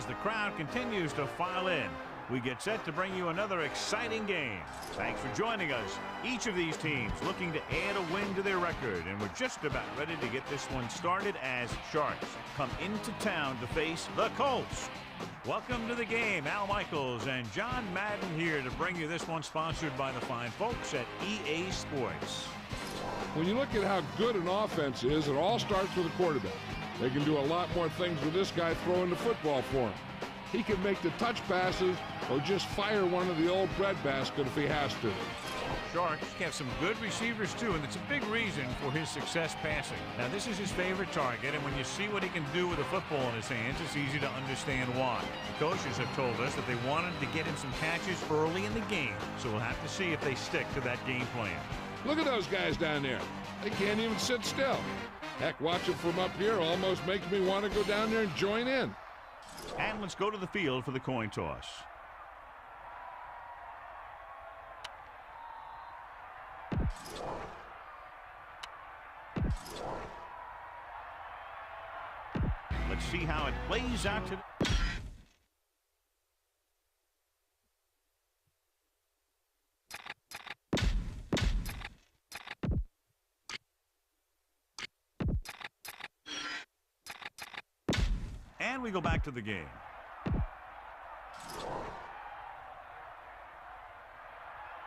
as the crowd continues to file in. We get set to bring you another exciting game. Thanks for joining us. Each of these teams looking to add a win to their record, and we're just about ready to get this one started as Sharks come into town to face the Colts. Welcome to the game. Al Michaels and John Madden here to bring you this one, sponsored by the fine folks at EA Sports. When you look at how good an offense is, it all starts with a quarterback. They can do a lot more things with this guy throwing the football for him. He can make the touch passes or just fire one of the old breadbasket if he has to. Sharks have some good receivers too, and it's a big reason for his success passing. Now, this is his favorite target, and when you see what he can do with a football in his hands, it's easy to understand why. The coaches have told us that they wanted to get him some catches early in the game, so we'll have to see if they stick to that game plan. Look at those guys down there. They can't even sit still. Heck, watching from up here almost makes me want to go down there and join in. And let's go to the field for the coin toss. Let's see how it plays out today. And we go back to the game.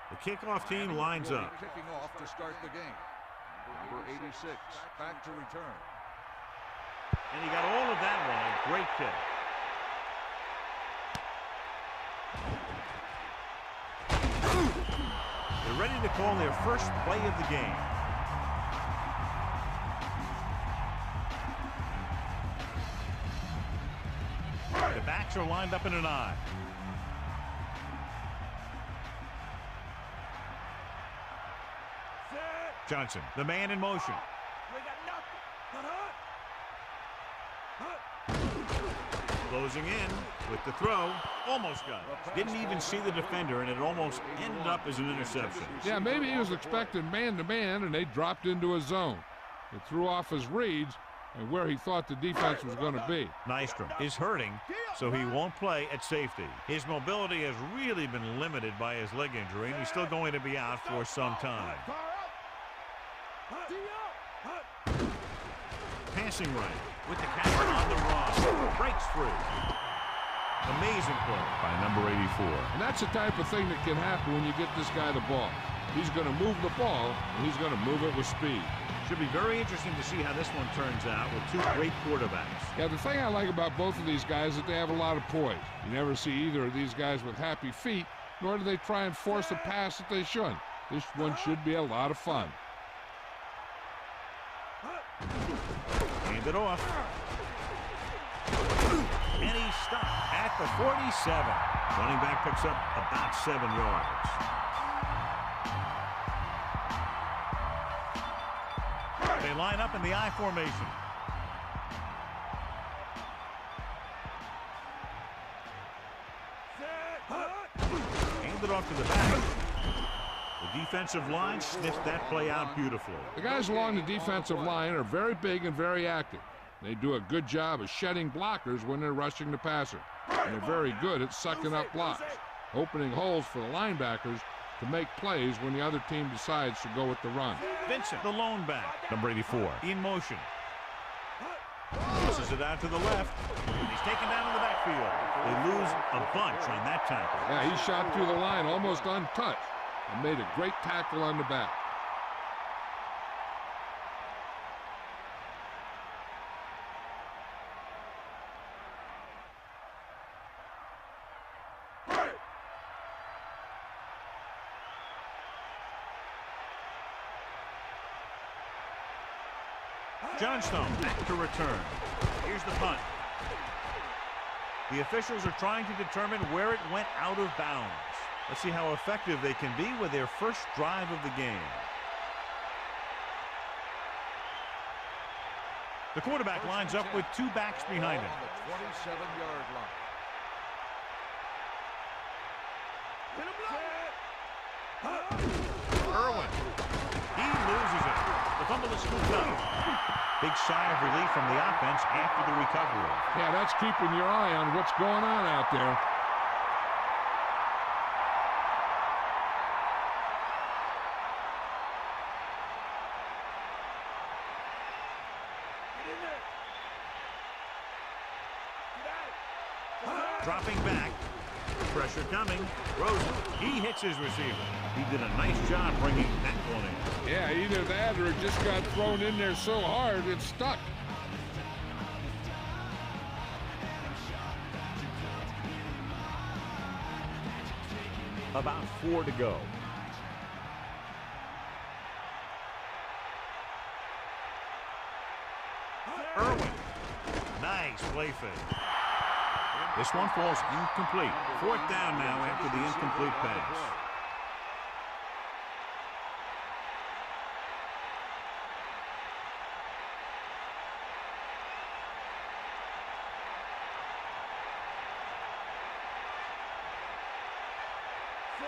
The kickoff team lines up. Kicking off to start the game. Number 86, back to return. And he got all of that one. A great kick. They're ready to call their first play of the game. The backs are lined up in an I. Johnson, the man in motion. Closing in with the throw. Almost got it. Didn't even see the defender, and it almost ended up as an interception. Yeah, maybe he was expecting man-to-man, and they dropped into a zone. It threw off his reads and where he thought the defense was going to be. Nystrom is hurting, so he won't play at safety. His mobility has really been limited by his leg injury, and he's still going to be out for some time. Passing right with the catch on the run. Breaks free. Amazing play by number 84. And that's the type of thing that can happen when you get this guy the ball. He's going to move the ball, and he's going to move it with speed. Should be very interesting to see how this one turns out with two great quarterbacks. Yeah, the thing I like about both of these guys is that they have a lot of poise. You never see either of these guys with happy feet, nor do they try and force a pass that they shouldn't. This one should be a lot of fun. Hand it off. And he stopped at the 47. Running back picks up about 7 yards. They line up in the I formation. Hand it off to the back. The defensive line sniffed that play out beautifully. The guys along the defensive line are very big and very active. They do a good job of shedding blockers when they're rushing the passer. And they're very good at sucking up blocks, opening holes for the linebackers to make plays when the other team decides to go with the run. Vincent, the lone back, number 84, in motion. Pushes it out to the left. He's taken down in the backfield. They lose a bunch on that tackle. Yeah, he shot through the line almost untouched and made a great tackle on the back. Johnstone back to return. Here's the punt. The officials are trying to determine where it went out of bounds. Let's see how effective they can be with their first drive of the game. The quarterback lines up with two backs behind him. On the 27-yard line. Irwin. He loses it. The fumble able to scoop it up. Big sigh of relief from the offense after the recovery. Yeah, that's keeping your eye on what's going on out there. Dropping back. Pressure coming. Rosen, he hits his receiver. He did a nice job bringing that one in. Yeah, either that or it just got thrown in there so hard it stuck. About 4 to go. Irwin. Nice play fake. This one falls incomplete. 4th down now after the incomplete pass.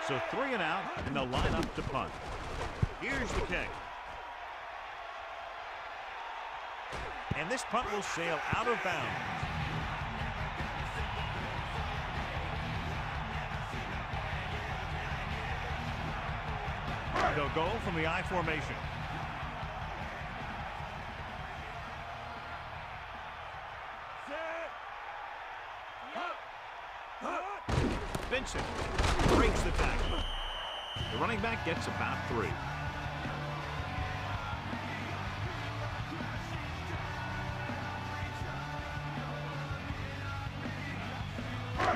So 3 and out, and they'll line up to punt. Here's the kick. And this punt will sail out of bounds. They'll go from the I formation. Vincent breaks the tackle. The running back gets about 3.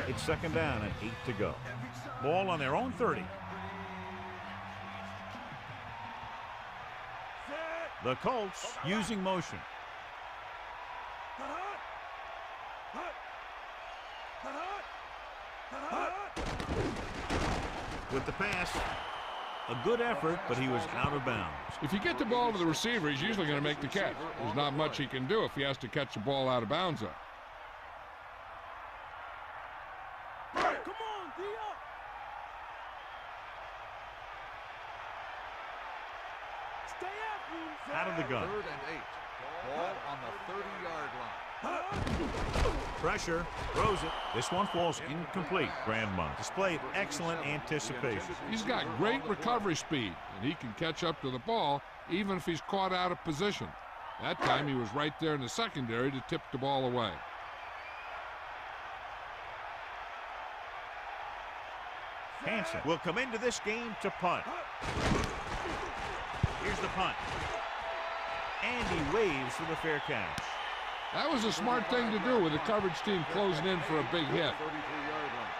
It's 2nd down and 8 to go. Ball on their own 30. The Colts using motion. With the pass, a good effort, but he was out of bounds. If you get the ball to the receiver, he's usually going to make the catch. There's not much he can do if he has to catch the ball out of bounds there. Out of the gun. 3rd and 8. Ball on the 30-yard line. Pressure. Throws it. This one falls incomplete. Grandma displayed excellent anticipation. He's got great recovery speed, and he can catch up to the ball even if he's caught out of position. That time he was right there in the secondary to tip the ball away. Hansen will come into this game to punt. Here's the punt. And he waves for the fair catch. That was a smart thing to do with the coverage team closing in for a big hit. 33-yard line.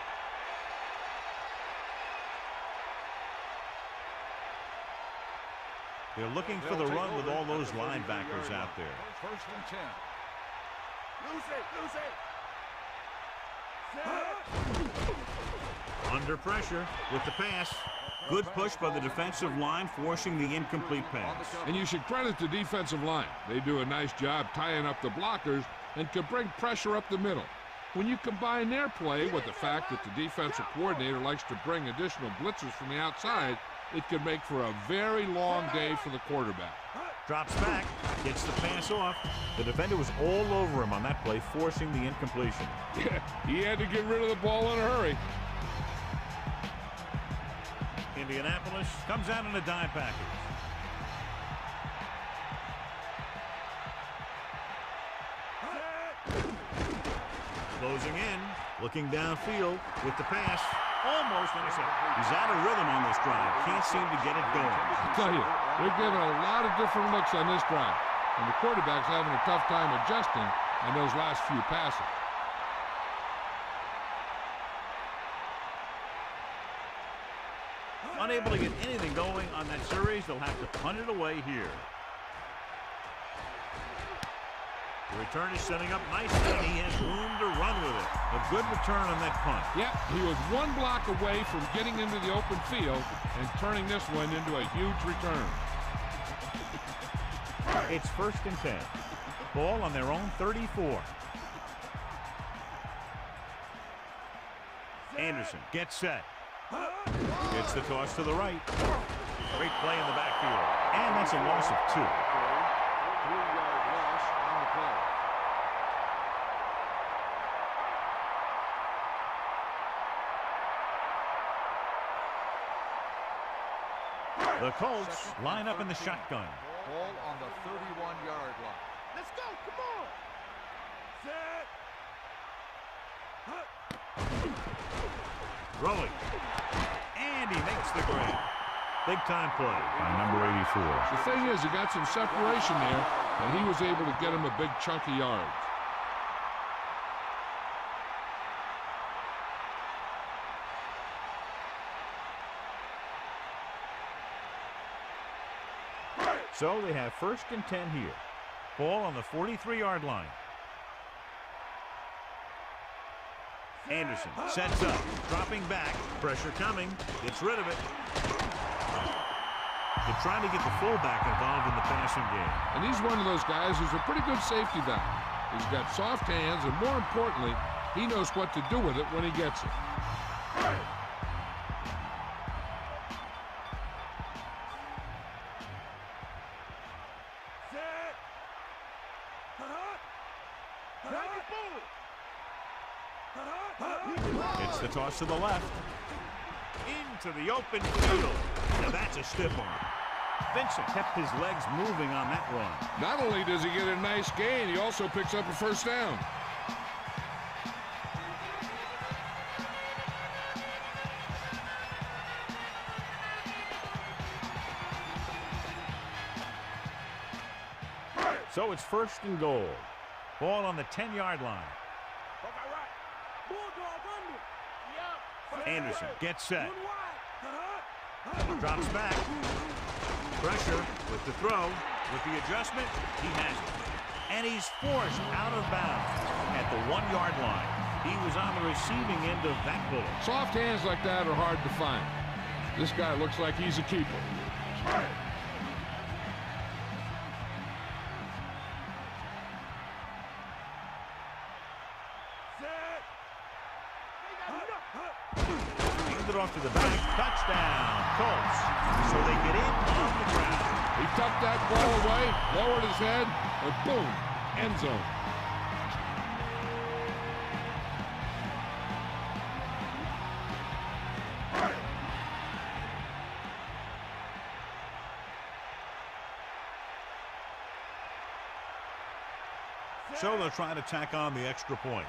They're looking for the run with all those linebackers out there. 1st and 10. Under pressure with the pass. Good push by the defensive line, forcing the incomplete pass. And you should credit the defensive line. They do a nice job tying up the blockers and can bring pressure up the middle. When you combine their play with the fact that the defensive coordinator likes to bring additional blitzers from the outside, it can make for a very long day for the quarterback. Drops back, gets the pass off. The defender was all over him on that play, forcing the incompletion. Yeah, he had to get rid of the ball in a hurry. Indianapolis comes out in a dime package. Closing in, looking downfield with the pass. Almost intercepted. He's out of rhythm on this drive. Can't seem to get it going. I tell you, they're giving a lot of different looks on this drive. And the quarterback's having a tough time adjusting on those last few passes. Unable to get anything going on that series, they'll have to punt it away here. The return is setting up nicely, and he has room to run with it. A good return on that punt. Yep, he was one block away from getting into the open field and turning this one into a huge return. It's 1st and 10. Ball on their own 34. Anderson gets set. Gets the toss to the right. Great play in the backfield. And that's a loss of 2. 3-yard loss on the play. The Colts line up in the shotgun. Ball on the 31-yard line. Let's go. Come on. Set. Rolling. And he makes the grab. Big time play by number 84. The thing is, he got some separation there, and he was able to get him a big chunk of yards. So they have 1st and 10 here. Ball on the 43-yard line. Anderson sets up, dropping back, pressure coming, gets rid of it. They're trying to get the fullback involved in the passing game. And he's one of those guys who's a pretty good safety valve. He's got soft hands, and more importantly, he knows what to do with it when he gets it. It's the toss to the left. Into the open field. Now that's a stiff one. Vincent kept his legs moving on that run. Not only does he get a nice gain, he also picks up a 1st down. So it's 1st and goal. Ball on the 10-yard line. Anderson gets set. Drops back. Pressure with the throw. With the adjustment, he has it. And he's forced out of bounds at the 1-yard line. He was on the receiving end of that bullet. Soft hands like that are hard to find. This guy looks like he's a keeper. It off to the back. Touchdown, Colts. So they get in on the ground. He tucked that ball away, lowered his head, and boom, end zone. So they'll try to tack on the extra point.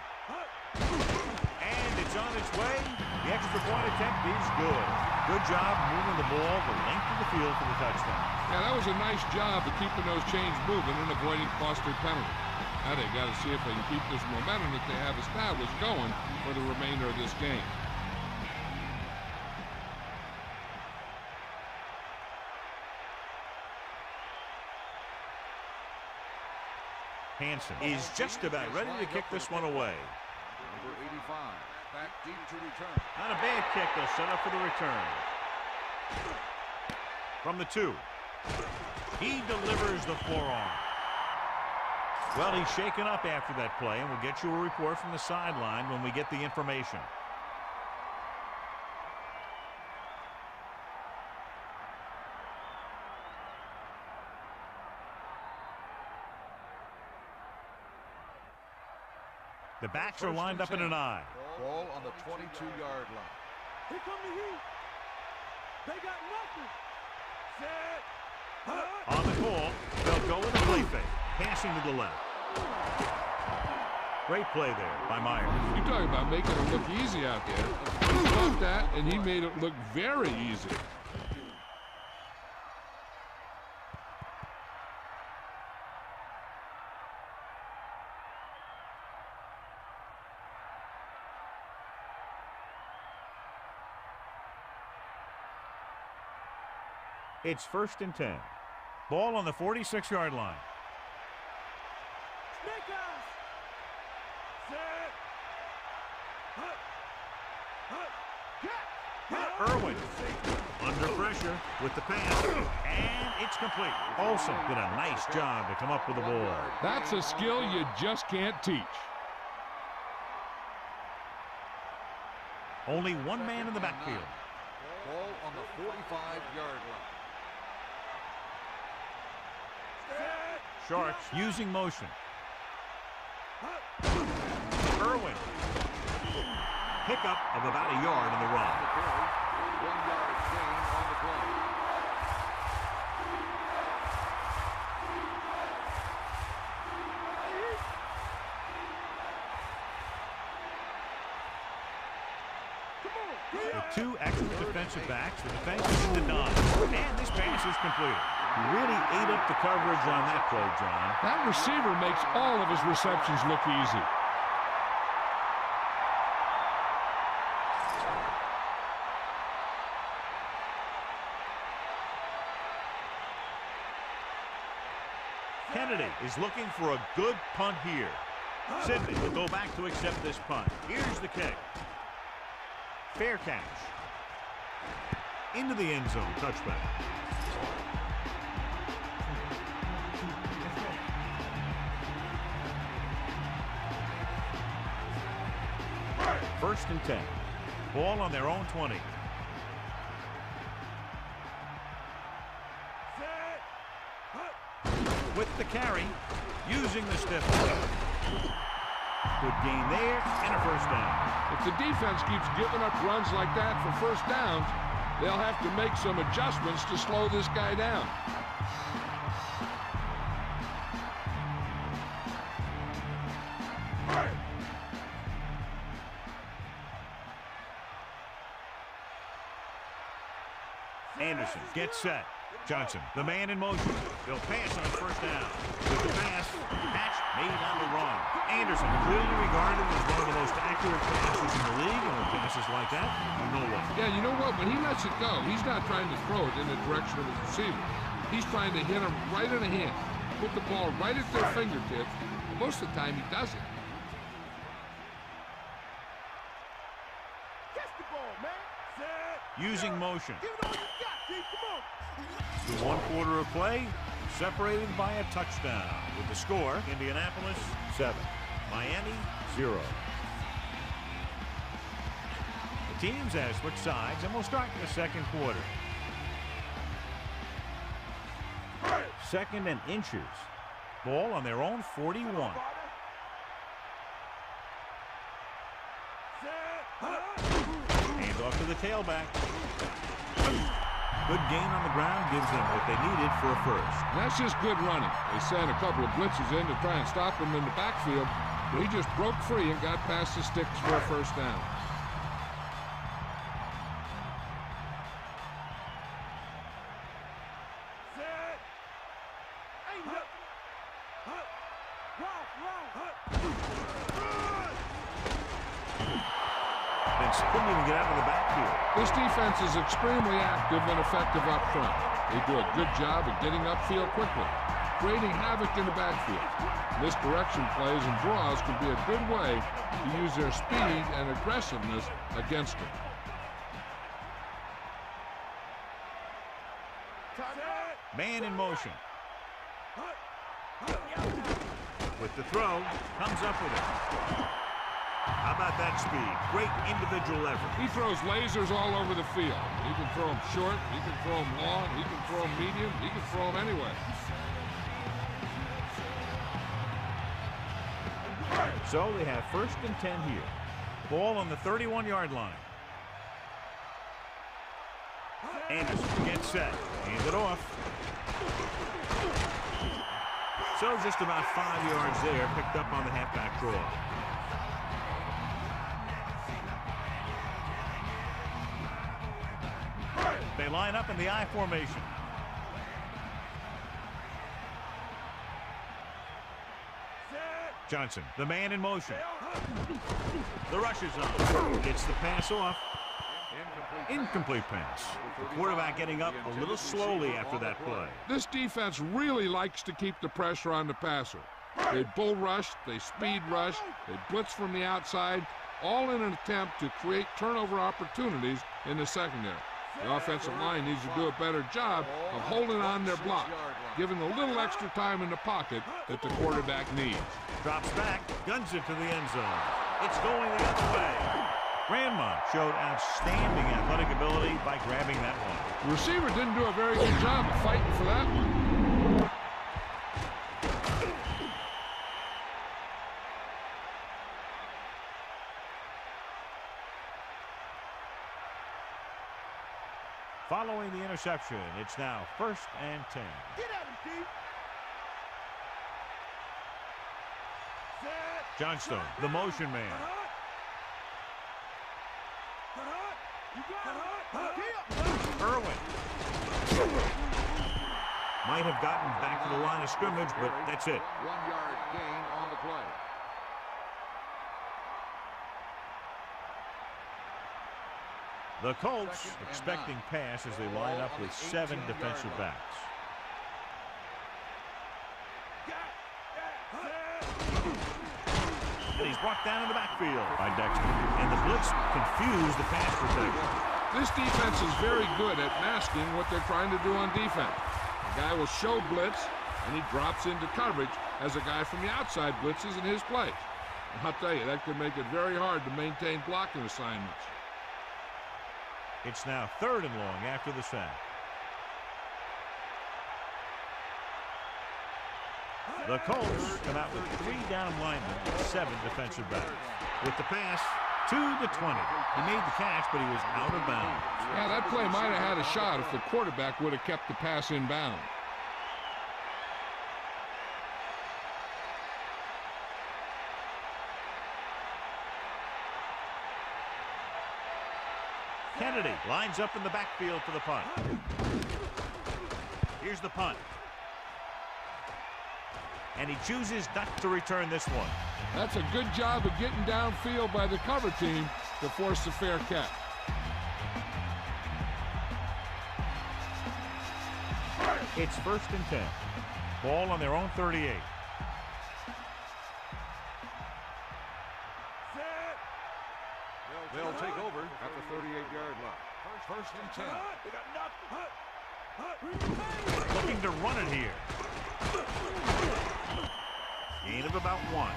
And it's on its way. The extra point attempt is good. Good job moving the ball the length of the field for the touchdown. Yeah, that was a nice job of keeping those chains moving and avoiding costly penalties. Now they got to see if they can keep this momentum that they have established going for the remainder of this game. Hansen is just about ready to kick this one away. Number 85, back deep to return. Not a bad kick. They'll set up for the return. From the 2. He delivers the forearm. Well, he's shaken up after that play, and we'll get you a report from the sideline when we get the information. The backs are lined up in an I. Ball on the 22-yard line. Here come the heat. They got nothing. Set. On the call, they'll go with a play fake. Passing to the left. Great play there by Myers. You're talking about making it look easy out there. He caught that, and he made it look very easy. It's 1st and 10. Ball on the 46-yard line. Snake eyes. Set. Irwin under pressure with the pass, and it's complete. Olsen did a nice job to come up with the ball. That's a skill you just can't teach. Only one man in the backfield. Ball on the 45-yard line. Sharks using motion. Irwin. Pickup of about a yard in the run. 1 yard gain on the play. With 2 excellent defensive backs, the defense is in the dime. And this pass is completed. He really ate up the coverage on that play, John. That receiver makes all of his receptions look easy. Kennedy is looking for a good punt here. Sidney will go back to accept this punt. Here's the kick. Fair catch. Into the end zone. Touchback. First and 10. Ball on their own 20. With the carry, using the stiff leg. Good gain there, and a first down. If the defense keeps giving up runs like that for first downs, they'll have to make some adjustments to slow this guy down. Anderson gets set. Johnson, the man in motion. They'll pass on first down. With the pass, catch made on the run. Anderson, clearly regarded as one of the most accurate passes in the league, and with passes like that, you know what? Yeah, you know what? When he lets it go, he's not trying to throw it in the direction of his receiver. He's trying to hit him right in the hand. Put the ball right at their fingertips. Most of the time, he does it. Catch the ball, man. Set. Using motion. Give it all you got, G. Come on. The 1 quarter of play, separated by a touchdown. With the score, Indianapolis 7, Miami 0. The teams have switched sides, and we'll start in the second quarter. Second and inches. Ball on their own 41. Hand off to the tailback. Good gain on the ground gives them what they needed for a first. That's just good running. They sent a couple of blitzes in to try and stop him in the backfield, but he just broke free and got past the sticks for a first down. Couldn't even get out of the backfield. This defense is extremely active and effective up front. They do a good job of getting upfield quickly, creating havoc in the backfield. Misdirection plays and draws can be a good way to use their speed and aggressiveness against them. Man in motion. With the throw, comes up with it. How about that speed? Great individual effort. He throws lasers all over the field. He can throw them short, he can throw them long, he can throw them medium, he can throw them anyway. So they have first and 10 here. Ball on the 31-yard line. Anderson gets set. Hands it off. So just about 5 yards there, picked up on the halfback draw. They line up in the I formation. Johnson, the man in motion. The rush is on. Gets the pass off. Incomplete pass. The quarterback getting up a little slowly after that play. This defense really likes to keep the pressure on the passer. They bull rush, they speed rush, they blitz from the outside, all in an attempt to create turnover opportunities in the secondary. The offensive line needs to do a better job of holding on their block, giving a little extra time in the pocket that the quarterback needs. Drops back, guns it to the end zone. It's going the other way. Grandma showed outstanding athletic ability by grabbing that one. The receiver didn't do a very good job of fighting for that one. Following the interception, it's now 1st and 10. Get at him, D. Set. Johnstone, the motion man. You got it. Irwin. Might have gotten back to the line of scrimmage, but that's it. 1-yard gain on the play. The Colts 2nd and expecting 9. pass as they line up with 7 defensive backs. And he's brought down in the backfield by Dexter. And the blitz confused the pass protector. This defense is very good at masking what they're trying to do on defense. The guy will show blitz, and he drops into coverage as a guy from the outside blitzes in his place. And I'll tell you, that could make it very hard to maintain blocking assignments. It's now 3rd and long after the sack. The Colts come out with 3 down linemen and 7 defensive backs. With the pass, to the 20. He made the catch, but he was out of bounds. Yeah, that play might have had a shot if the quarterback would have kept the pass in bounds. Kennedy lines up in the backfield for the punt. Here's the punt. And he chooses not to return this one. That's a good job of getting downfield by the cover team to force a fair catch. It's 1st and 10. Ball on their own 38. They'll take over at the 38-yard line. 1st and 10. Looking to run it here. Gain of about 1.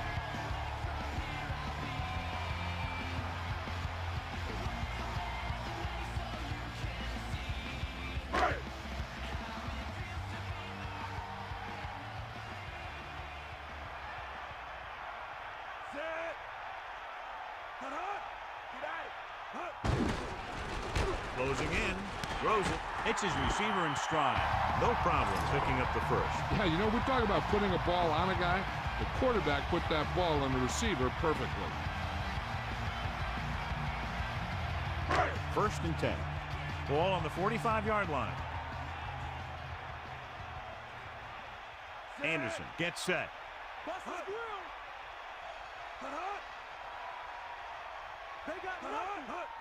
Closing in, throws it. It's his receiver in stride. No problem picking up the first. Yeah, you know, we talk about putting a ball on a guy. The quarterback put that ball on the receiver perfectly. 1st and 10. Ball on the 45-yard line. Anderson gets set.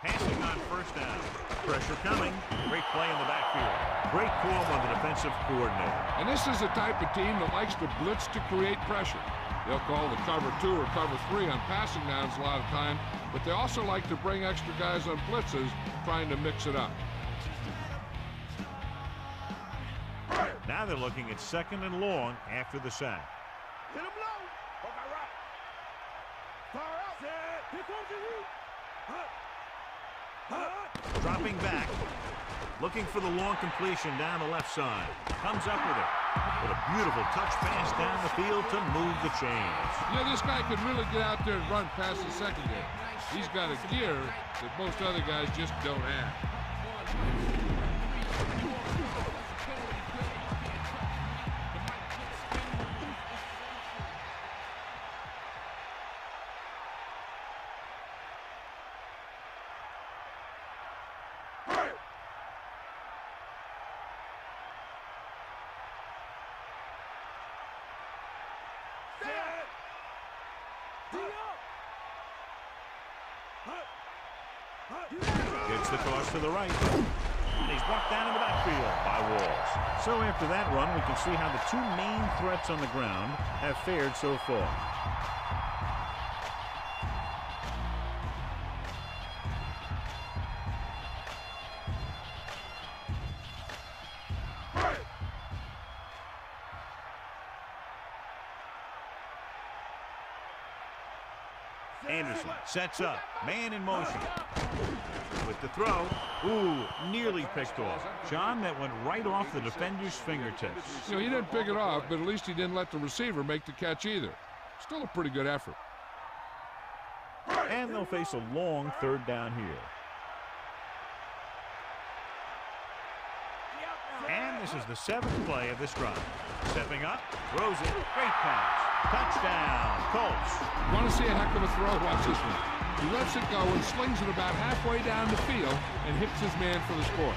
Passing on 1st down. Pressure coming. Great play in the backfield. Great call by the defensive coordinator. And this is the type of team that likes to blitz to create pressure. They'll call the cover 2 or cover 3 on passing downs a lot of time, but they also like to bring extra guys on blitzes, trying to mix it up. Now they're looking at 2nd and long after the sack. Hit him low. Okay, right. Fire out. Set. Here comes the heat. Dropping back. Looking for the long completion down the left side. Comes up with it. With a beautiful touch pass down the field to move the chains. Yeah, this guy could really get out there and run past the secondary. He's got a gear that most other guys just don't have. Gets the toss to the right. And he's brought down in the backfield by Walls. So after that run, we can see how the 2 main threats on the ground have fared so far. Anderson sets up, man in motion. With the throw, ooh, nearly picked off. John, that went right off the defender's fingertips. You know, he didn't pick it off, but at least he didn't let the receiver make the catch either. Still a pretty good effort. And they'll face a long 3rd down here. this is the 7th play of this drive. Stepping up, throws it, great pass. Touchdown, Colts. Want to see a heck of a throw? Watch this one. He lets it go and slings it about halfway down the field and hits his man for the score.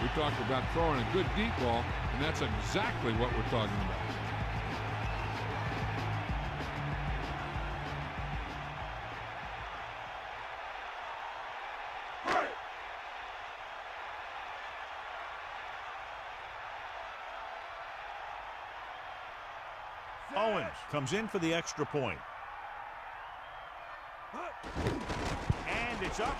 We talked about throwing a good deep ball, and that's exactly what we're talking about. Owens comes in for the extra point. And it's up.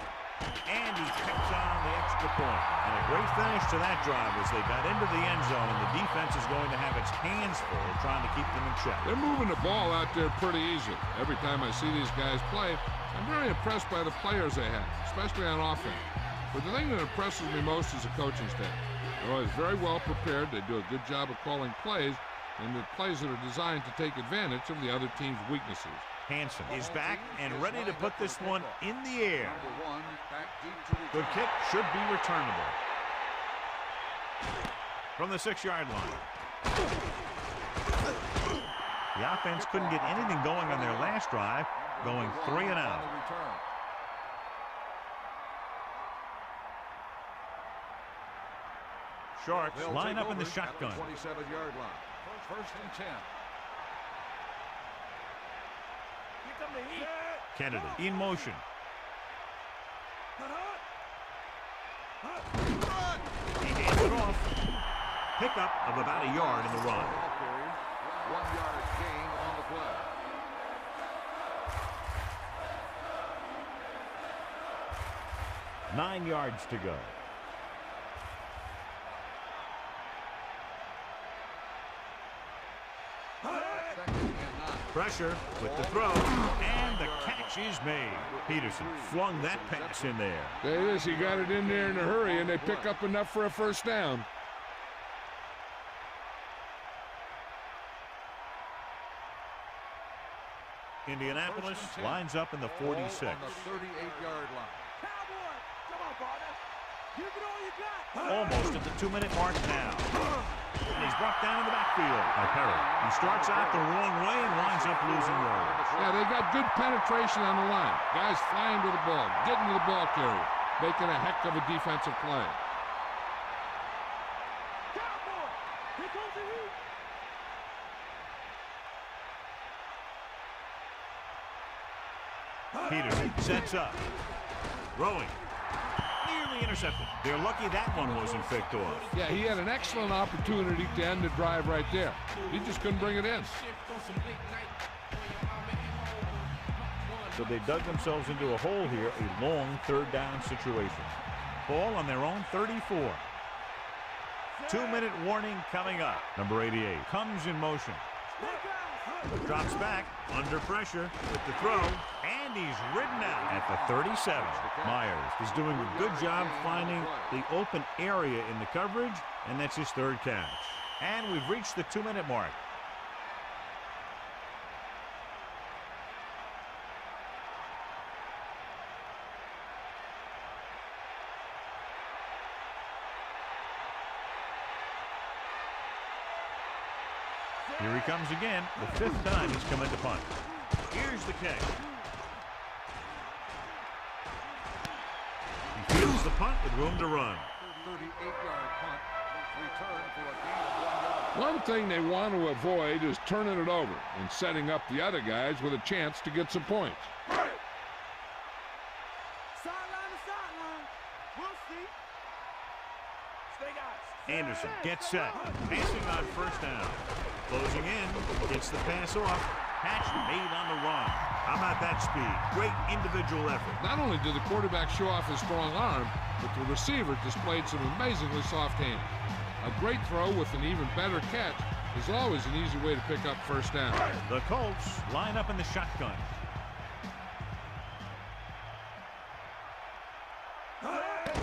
And he picks on the extra point. And a great finish to that drive as they got into the end zone, and the defense is going to have its hands full trying to keep them in check. They're moving the ball out there pretty easily. Every time I see these guys play, I'm very impressed by the players they have, especially on offense. But the thing that impresses me most is the coaching staff. They're always very well prepared. They do a good job of calling plays, and the plays that are designed to take advantage of the other team's weaknesses. Hansen is back and ready to put this one in the air. Good kick, should be returnable. From the 6-yard line. The offense couldn't get anything going on their last drive, going 3 and out. Sharks line up in the shotgun. 27-yard line. First and 10. Kennedy in motion. He hands it off. Pickup of about a yard in the run. 1-yard gain on the play. Nine yards to go. Pressure with the throw, and the catch is made. Peterson flung that pass in there. There it is. He got it in there in a hurry, and they pick up enough for a first down. Indianapolis lines up in the 46. On the 38-yard line. Cowboy, come on, partner. Give it all you got. Almost at the 2-minute mark now. And he's brought down in the backfield by Perry. He starts out the wrong way and winds up losing road. Yeah, they got good penetration on the line. Guys flying to the ball, getting to the ball carrier, making a heck of a defensive play. Cowboy, here comes the heat. Peterson sets up. Throwing. Nearly intercepted. They're lucky that one wasn't picked off. Yeah, he had an excellent opportunity to end the drive right there. He just couldn't bring it in. So they dug themselves into a hole here, a long 3rd down situation. Ball on their own 34. 2-minute warning coming up. Number 88 comes in motion. Drops back, under pressure with the throw, and he's ridden out at the 37. Myers is doing a good job finding the open area in the coverage, and that's his 3rd catch. And we've reached the 2-minute mark. Here he comes again, the 5th time he's come into punt. Here's the kick. He fields the punt with room to run. 38-yard punt. Return for a gain of 1 yard. One thing they want to avoid is turning it over and setting up the other guys with a chance to get some points. Sideline to sideline. We'll see. Stay guys. Anderson gets set. Passing on 1st down. Closing in. Gets the pass off. Catch made on the run. How about that speed? Great individual effort. Not only did the quarterback show off his strong arm, but the receiver displayed some amazingly soft hands. A great throw with an even better catch is always an easy way to pick up 1st down. The Colts line up in the shotgun.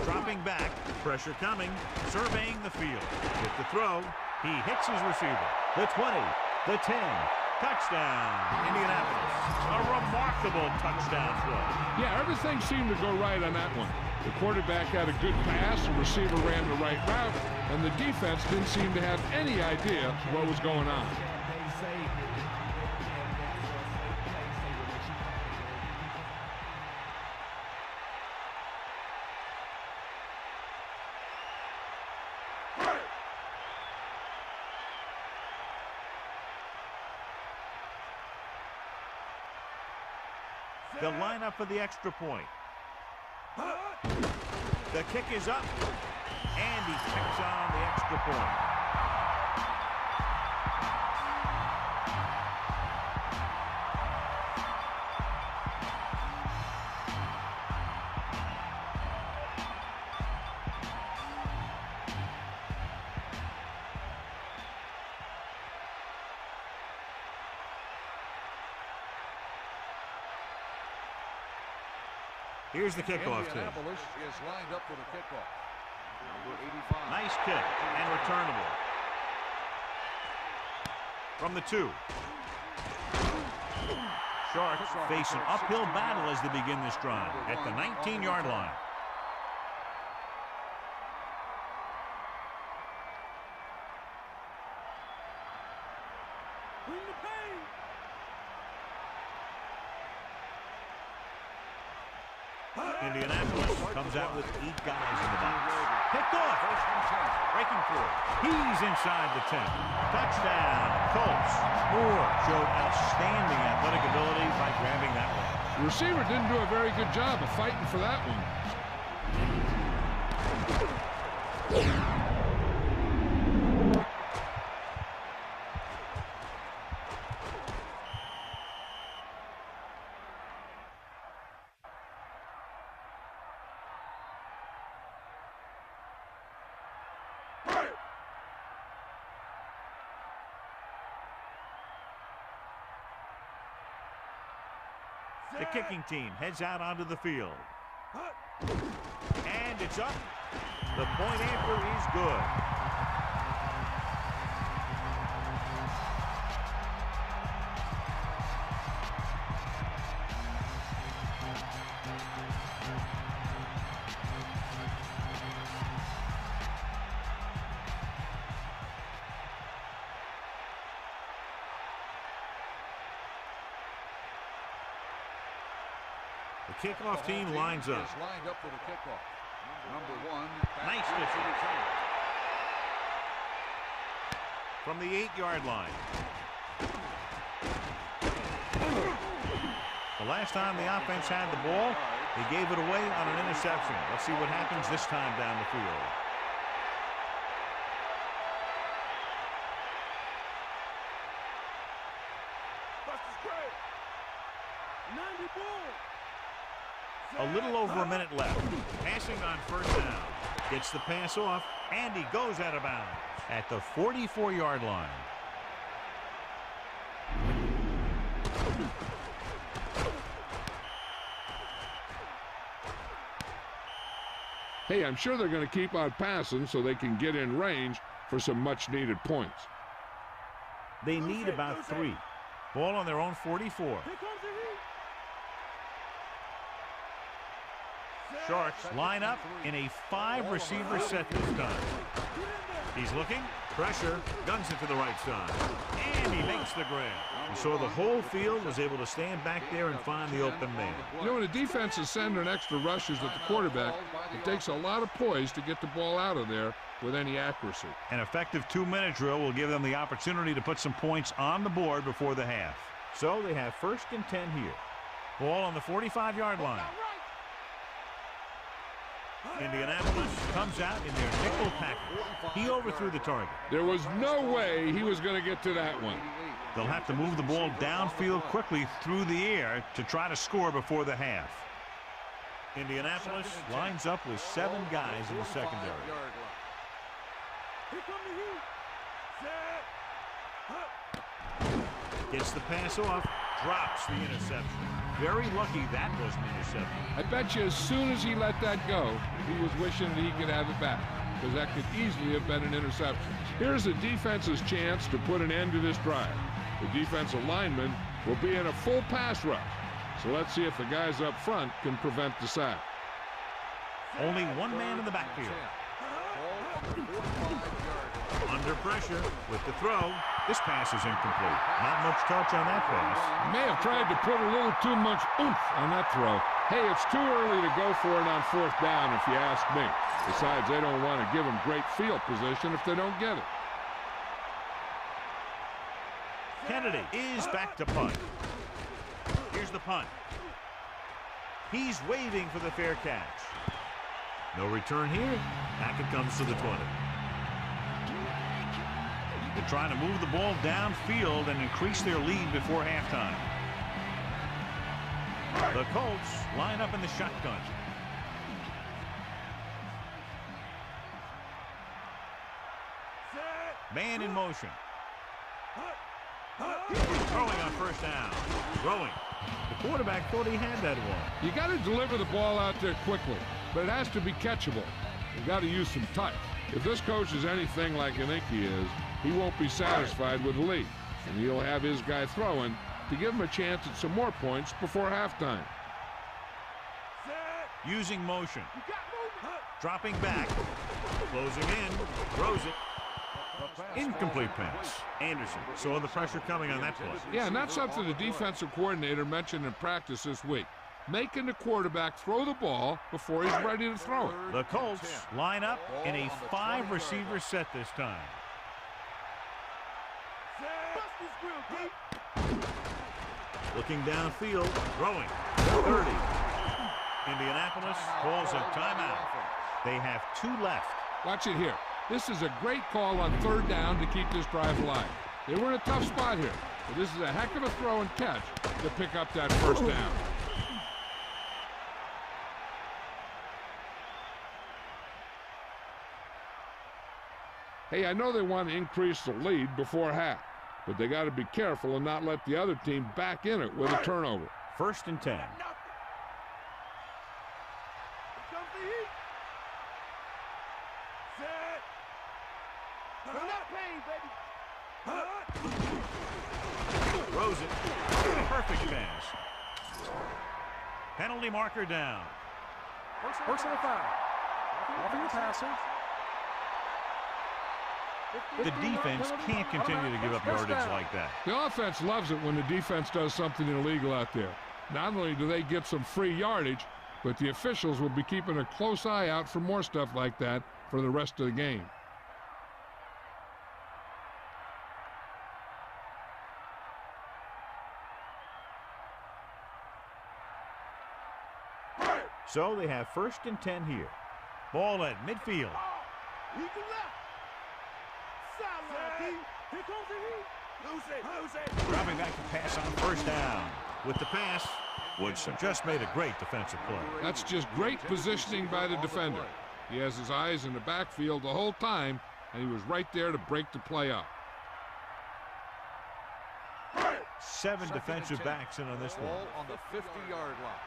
Dropping back, pressure coming, surveying the field. With the throw, he hits his receiver. The 20, the 10, Touchdown, Indianapolis. A remarkable touchdown play. Yeah, everything seemed to go right on that one. The quarterback had a good pass, the receiver ran the right route, and the defense didn't seem to have any idea what was going on. They'll line up for the extra point. The kick is up, and he kicks on the extra point. Here's the kickoff team. Indianapolis is lined up for the kickoff. Number 85. Nice kick and returnable. From the 2. Sharks face an uphill battle as they begin this drive at the 19-yard line. Bring the pain. Indianapolis comes out with 8 guys in the box. Picked off. Breaking through. He's inside the 10. Touchdown, Colts. Moore showed outstanding athletic ability by grabbing that one. The receiver didn't do a very good job of fighting for that one. The kicking team heads out onto the field. And it's up. The point anchor is good. The kickoff team lines up. Is lined up for the kickoff. Number 1. Nice distance. From the 8-yard line. The last time the offense had the ball, they gave it away on an interception. Let's see what happens this time down the field. Buster's great. 90 ball. A little over a minute left. Passing on first down. Gets the pass off, and he goes out of bounds at the 44-yard line. Hey, I'm sure they're going to keep on passing so they can get in range for some much-needed points. They need about 3. Ball on their own 44. Here comes the heat. Sharks line up in a 5-receiver set this time. He's looking, pressure, guns it to the right side, and he makes the grab. So the whole field was able to stand back there and find the open man. You know, when a defense is sending extra rushers at the quarterback, it takes a lot of poise to get the ball out of there with any accuracy. An effective 2-minute drill will give them the opportunity to put some points on the board before the half. So they have 1st and 10 here. Ball on the 45-yard line. Indianapolis comes out in their nickel package. He overthrew the target. There was no way he was going to get to that one. They'll have to move the ball downfield quickly through the air to try to score before the half. Indianapolis lines up with 7 guys in the secondary. Here come the heat. Set. Gets the pass off, drops the interception. Very lucky that was an interception. I bet you as soon as he let that go, he was wishing that he could have it back, because that could easily have been an interception. Here's the defense's chance to put an end to this drive. The defensive linemen will be in a full pass rush. So let's see if the guys up front can prevent the sack. Only one man in the backfield. Under pressure with the throw. This pass is incomplete. Not much touch on that pass. May have tried to put a little too much oomph on that throw. Hey, it's too early to go for it on 4th down if you ask me. Besides, they don't want to give them great field position if they don't get it. Kennedy is back to punt. Here's the punt. He's waving for the fair catch. No return here. Back it comes to the 20. They're trying to move the ball downfield and increase their lead before halftime. The Colts line up in the shotgun. Man in motion. Throwing on 1st down. Throwing. The quarterback thought he had that one. You got to deliver the ball out there quickly, but it has to be catchable. You got to use some touch. If this coach is anything like I think he is, he won't be satisfied with the lead, and he'll have his guy throwing to give him a chance at some more points before halftime. Using motion. Dropping back. Closing in. Throws it. Incomplete pass. Anderson saw the pressure coming on that play. Yeah, and that's something the defensive coordinator mentioned in practice this week. Making the quarterback throw the ball before he's ready to throw it. The Colts line up in a 5-receiver set this time. Looking downfield, throwing. 30. Indianapolis calls a timeout. They have 2 left. Watch it here. This is a great call on 3rd down to keep this drive alive. They were in a tough spot here, but this is a heck of a throw and catch to pick up that 1st down. Hey, I know they want to increase the lead before half, but they got to be careful and not let the other team back in it with a turnover. 1st and 10. Throws it. Perfect pass. Penalty marker down. Personal foul. Offering the passer. The defense can't continue to give up yardage like that. The offense loves it when the defense does something illegal out there. Not only do they get some free yardage, but the officials will be keeping a close eye out for more stuff like that for the rest of the game. So they have 1st and 10 here. Ball at midfield. Dropping back to pass on 1st down. With the pass, Woodson just made a great defensive play. That's just great positioning by the defender. He has his eyes in the backfield the whole time, and he was right there to break the play up. 7 defensive backs in on this one. Ball on the 50-yard line.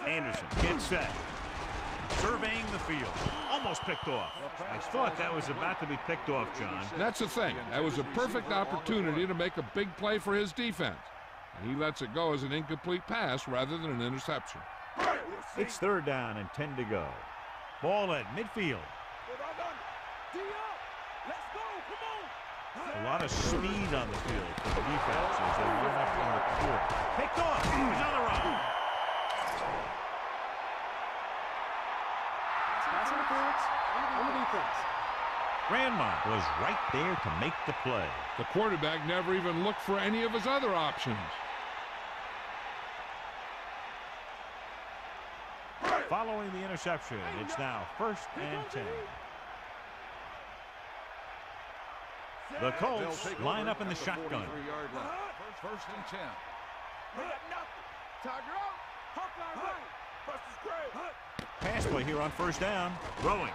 Anderson gets set. Surveying the field. Almost picked off. I thought that was about to be picked off, John. That's the thing. That was a perfect opportunity to make a big play for his defense. And he lets it go as an incomplete pass rather than an interception. It's 3rd down and 10 to go. Ball at midfield. A lot of speed on the field for the defense as they line up on the court. Picked off. He's on the run. Grandma was right there to make the play. The quarterback never even looked for any of his other options. Following the interception, it's now 1st and 10. The Colts line up in the shotgun. 1st and 10. Pass play here on 1st down. Throwing.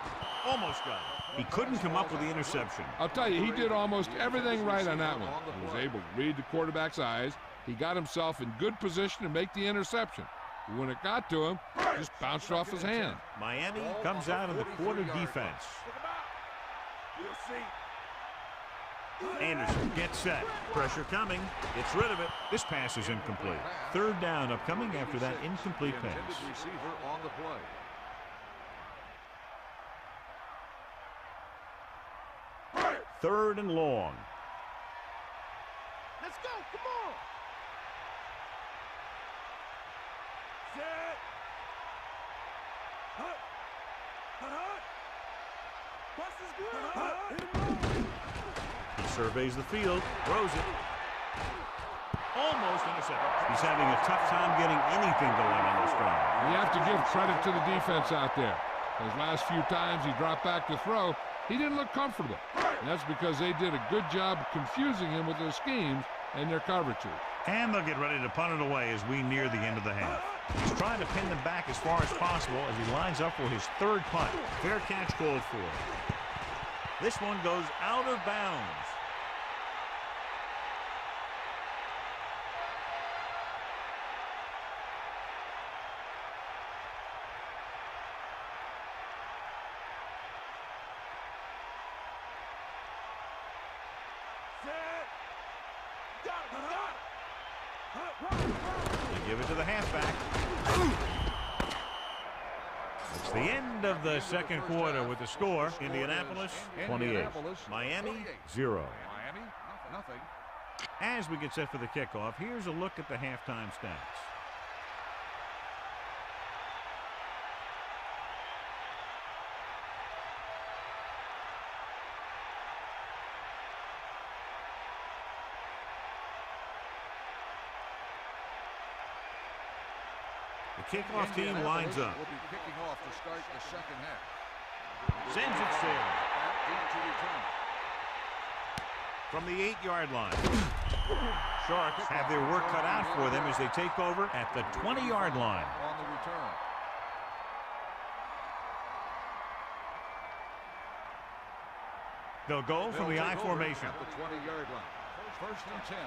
Almost got it. He couldn't come up with the interception. I'll tell you, he did almost everything right on that one. He was able to read the quarterback's eyes. He got himself in good position to make the interception. But when it got to him, it just bounced off his hand. Miami comes out of the quarter defense. Anderson gets set. Pressure coming. Gets rid of it. This pass is incomplete. Third down upcoming after that incomplete pass. Receiver on the play. Third and long. Let's go. Come on. Set. Hut. Hut, hut. Bus is good. Hut. He surveys the field. Throws it. Almost intercepted. He's having a tough time getting anything going on this drive. You have to give credit to the defense out there. Those last few times he dropped back to throw, he didn't look comfortable. And that's because they did a good job of confusing him with their schemes and their coverages. And they'll get ready to punt it away as we near the end of the half. He's trying to pin them back as far as possible as he lines up for his third punt. Fair catch called for. This one goes out of bounds. They give it to the halfback. It's the end of the second quarter with the score. Indianapolis 28. Miami 0. Miami, nothing. As we get set for the kickoff, here's a look at the halftime stats. The kickoff team lines up. Will be kicking off to start the second half. Sends it sailing. To return. From the 8-yard line. Sharks have their work cut out for them as they take over at the 20-yard line. On the return. They'll go from the I formation. At the 20-yard line. First and 10.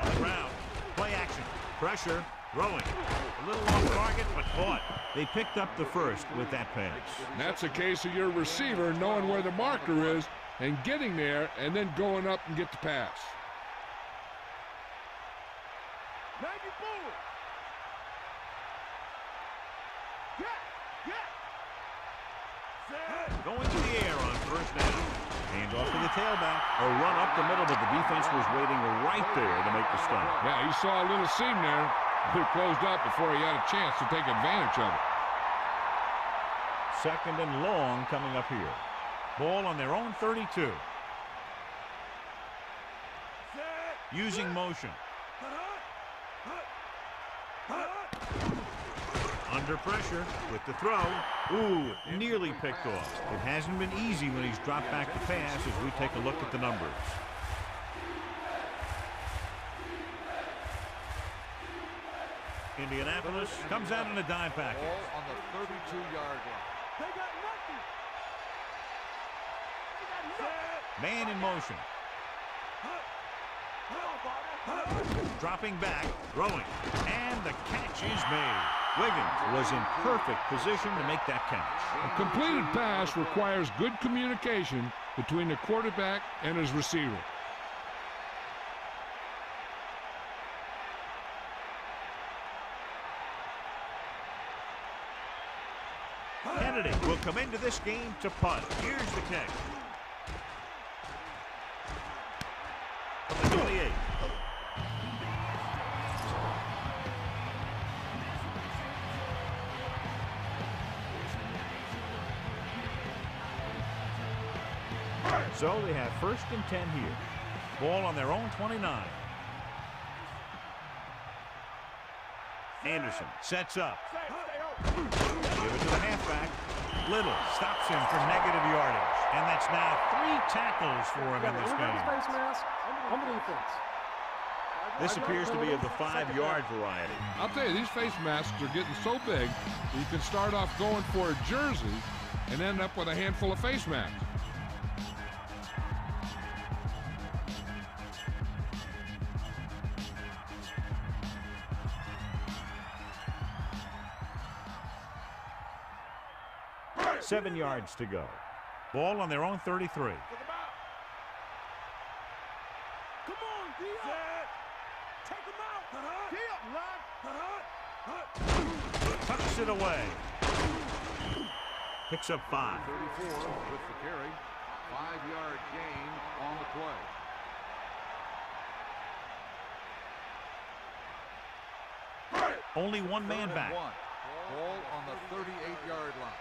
On the ground. Play action. Pressure. Throwing. A little off target, but caught. They picked up the first with that pass. And that's a case of your receiver knowing where the marker is and getting there and then going up and get the pass. Nike forward. Going to the air on first down. Hand off to the tailback. A run up the middle, but the defense was waiting right there to make the stop. Yeah, he saw a little seam there. It closed up before he had a chance to take advantage of it. Second and long coming up here. Ball on their own 32. Using motion. Under pressure with the throw. Ooh, nearly picked off. It hasn't been easy when he's dropped back to pass as we take a look at the numbers. Indianapolis comes out in a dime package. Ball on the 32-yard line. They got nothing. Man in motion. Dropping back, throwing, and the catch is made. Wiggins was in perfect position to make that catch. A completed pass requires good communication between the quarterback and his receiver. Kennedy will come into this game to punt. Here's the kick. From the 28. So they have first and 10 here. Ball on their own 29. Anderson sets up. Give it to the halfback. Little stops him for negative yardage. And that's now 3 tackles for him in this game. This appears to be of the 5-yard variety. I'll tell you, these face masks are getting so big that you can start off going for a jersey and end up with a handful of face masks. Seven yards to go. Ball on their own 33. Come on, D-up. Take him out. D-up, line. Tucks it away. Picks up 5. 34 with the carry. 5-yard gain on the play. Only one man back. Ball on the 38-yard line.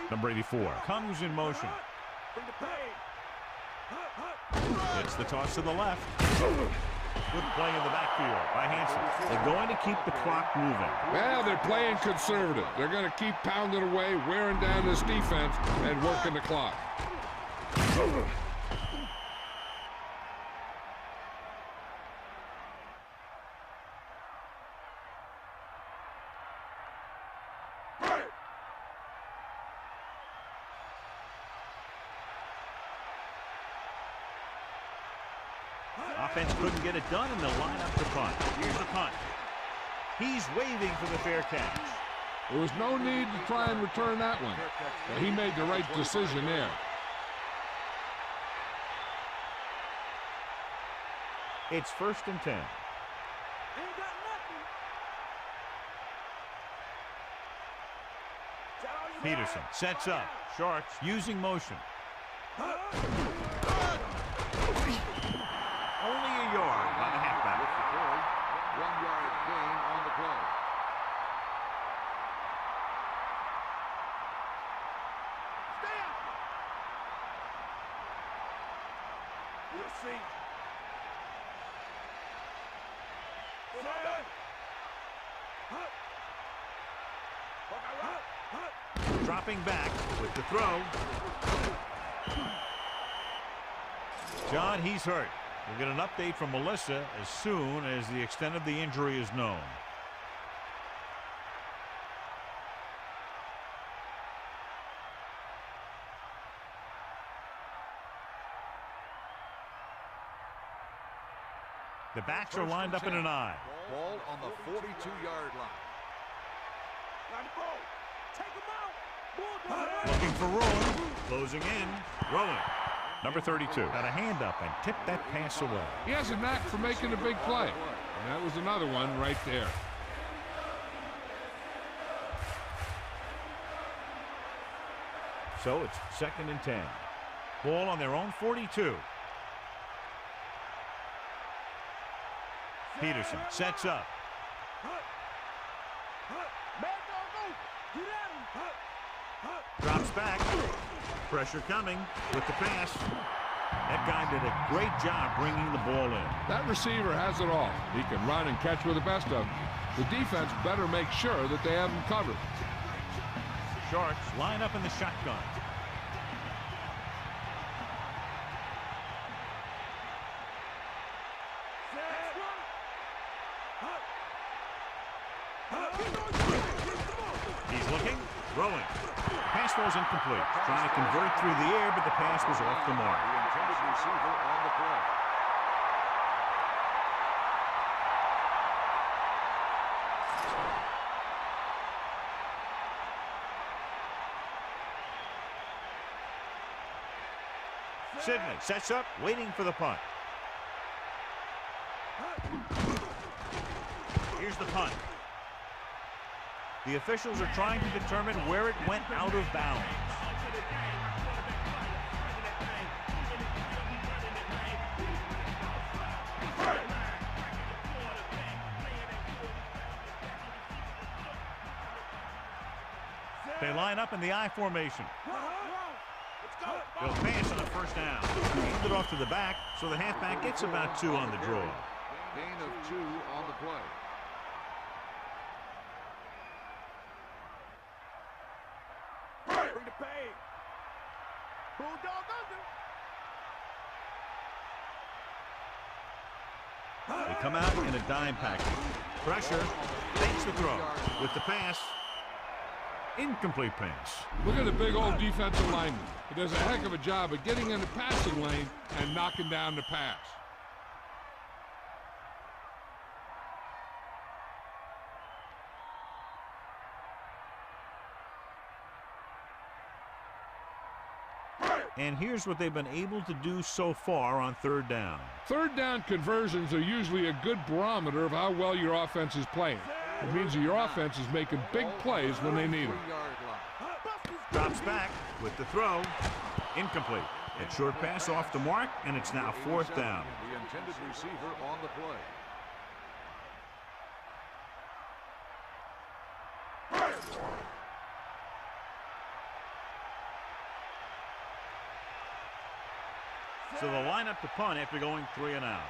Number 84 comes in motion. It's the toss to the left. Good play in the backfield by Hansen. They're going to keep the clock moving. Well, they're playing conservative. They're going to keep pounding away, wearing down this defense, and working the clock. Offense couldn't get it done, and they'll line up to punt. Here's the punt. He's waving for the fair catch. There was no need to try and return that one, but he made the right decision there. It's 1st and 10. Ain't got nothing. Peterson sets up. Sharks using motion. Only a yard by the halfback. With the carry. 1-yard gain on the play. Stay out. We'll see. Dropping back with the throw. John, he's hurt. We'll get an update from Melissa as soon as the extent of the injury is known. The backs are lined up in an I. Ball on the 42-yard line. Take him out. Looking for Rowan. Closing in. Rowan. Number 32 got a hand up and tipped that pass away. He has a knack for making a big play, and that was another one right there. So it's 2nd and 10. Ball on their own 42. Peterson sets up. Drops back. Pressure coming with the pass. That guy did a great job bringing the ball in. That receiver has it all. He can run and catch with the best of them. The defense better make sure that they have him covered. Sharks line up in the shotgun. He's looking, throwing. Pass was incomplete. Trying to convert through the air, but the pass was off the mark. The intended receiver on the play. Sidney sets up, waiting for the punt. Here's the punt. The officials are trying to determine where it went out of bounds. They line up in the I formation. They'll pass on a 1st down. Hand it off to the back, so the halfback gets about 2 on the draw. Gain of 2 on the play. Bring the pain. Bulldog under. They come out in a dime package. Pressure, fakes the throw. With the pass, incomplete pass. Look at the big old defensive lineman. He does a heck of a job of getting in the passing lane and knocking down the pass. And here's what they've been able to do so far on third down. Third down conversions are usually a good barometer of how well your offense is playing. It means that your offense is making big plays when they need them. Drops back with the throw. Incomplete. A short pass off the mark, and it's now fourth down. The intended receiver on the play. So they'll line up to punt after going 3 and out.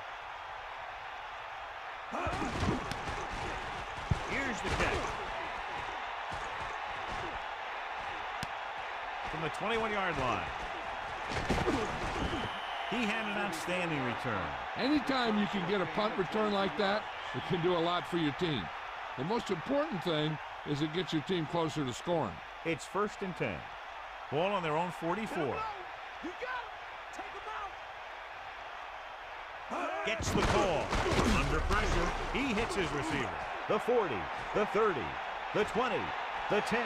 Here's the catch. From the 21-yard line. He had an outstanding return. Anytime you can get a punt return like that, it can do a lot for your team. The most important thing is it gets your team closer to scoring. It's 1st and 10. Ball on their own 44. You got him. Take him out. Gets the call. Under pressure, he hits his receiver. The 40, the 30, the 20, the 10.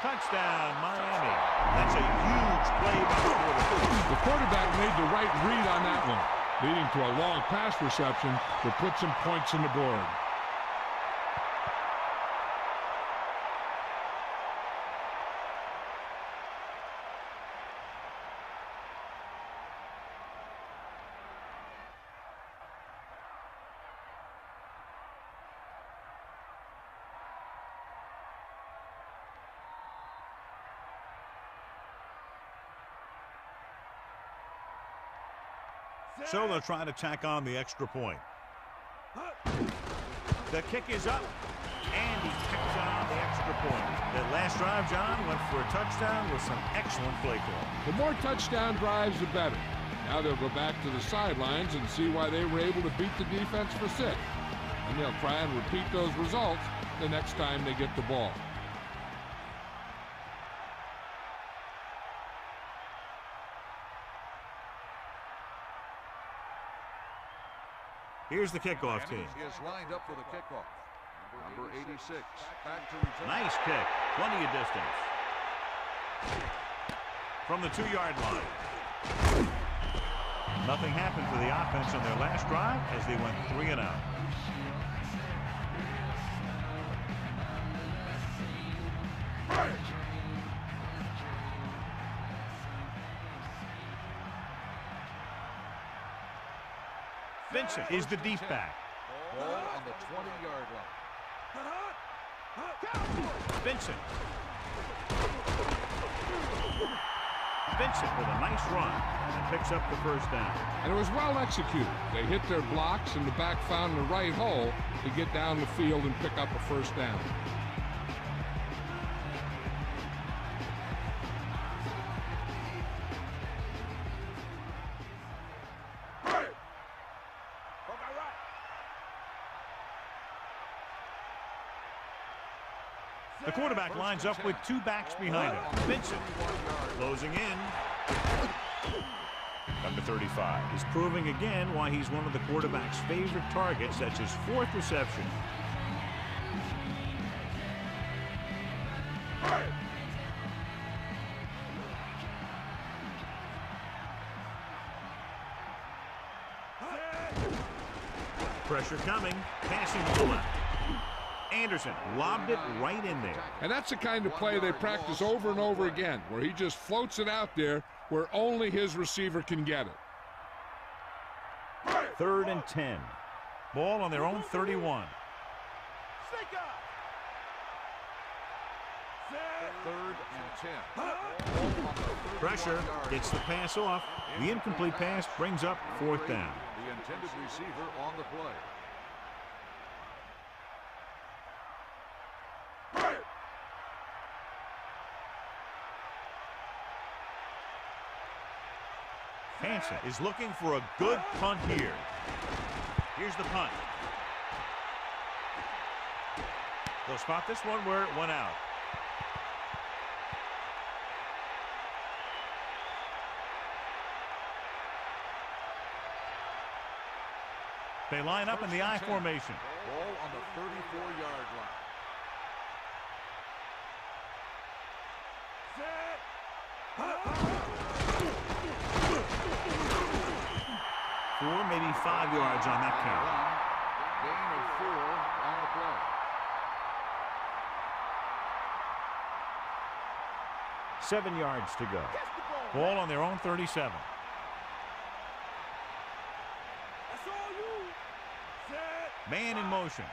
Touchdown, Miami. That's a huge play by the quarterback. The quarterback made the right read on that one, leading to a long pass reception that put some points on the board. So they'll try to tack on the extra point. The kick is up, and he kicks on the extra point. That last drive, John, went for a touchdown with some excellent play call. The more touchdown drives, the better. Now they'll go back to the sidelines and see why they were able to beat the defense for 6. And they'll try and repeat those results the next time they get the ball. Here's the kickoff team. He is lined up for the kickoff. Number 86. Back to return. Nice kick. Plenty of distance. From the 2-yard line. Nothing happened for the offense on their last drive as they went 3 and out. Vincent is the deep back. Ball on the 20-yard line. Vincent. Vincent with a nice run and picks up the first down. And it was well executed. They hit their blocks and the back found the right hole to get down the field and pick up a first down. The quarterback lines up with 2 backs behind him. Vincent closing in. Number 35 is proving again why he's one of the quarterback's favorite targets. That's his 4th reception. Pressure coming, passing to the left. Anderson lobbed it right in there. And that's the kind of play they practice over and over again, where he just floats it out there where only his receiver can get it. 3rd and 10. Ball on their own 31. 3rd and 10. Pressure gets the pass off. The incomplete pass brings up 4th down. The intended receiver on the play. Hansen is looking for a good punt here. Here's the punt. They'll spot this one where it went out. They line up in the I formation. Ball on the 34-yard line. 4, maybe 5 yards on that count. Gain of 4 on the play. 7 yards to go. Ball on their own 37. That's all you. Set. Man in motion.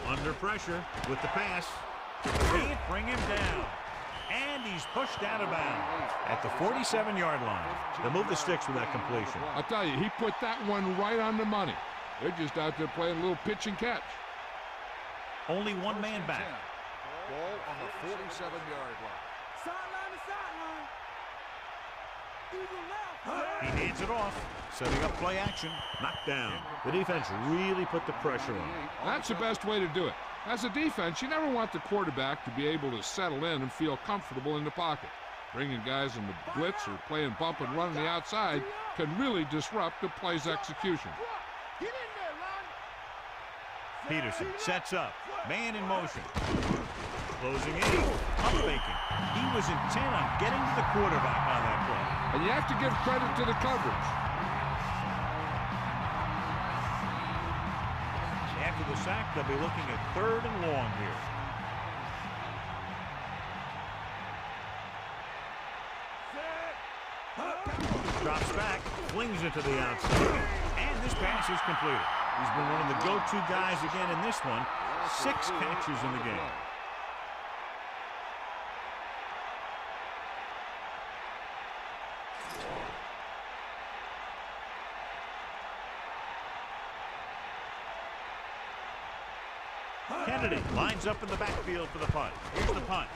Under pressure with the pass. Can't bring him down. And he's pushed out of bounds at the 47-yard line. They'll move the sticks with that completion. I'll tell you, he put that one right on the money. They're just out there playing a little pitch and catch. Only one man back. Ball on the 47-yard line. Sideline to sideline. Either left. He hands it off, setting up play action. Knocked down. The defense really put the pressure on. That's the best way to do it. As a defense, you never want the quarterback to be able to settle in and feel comfortable in the pocket. Bringing guys in the blitz or playing bump and run on the outside can really disrupt the play's execution. Get in there, Lon. Peterson sets up. Man in motion. Closing in. Pump faking. He was intent on getting to the quarterback on that play. And you have to give credit to the coverage. After the sack, they'll be looking at 3rd and long here. Drops back, flings it to the outside, and this pass is completed. He's been one of the go-to guys again in this one. 6 catches in the game. Kennedy lines up in the backfield for the punt. Here's the punt.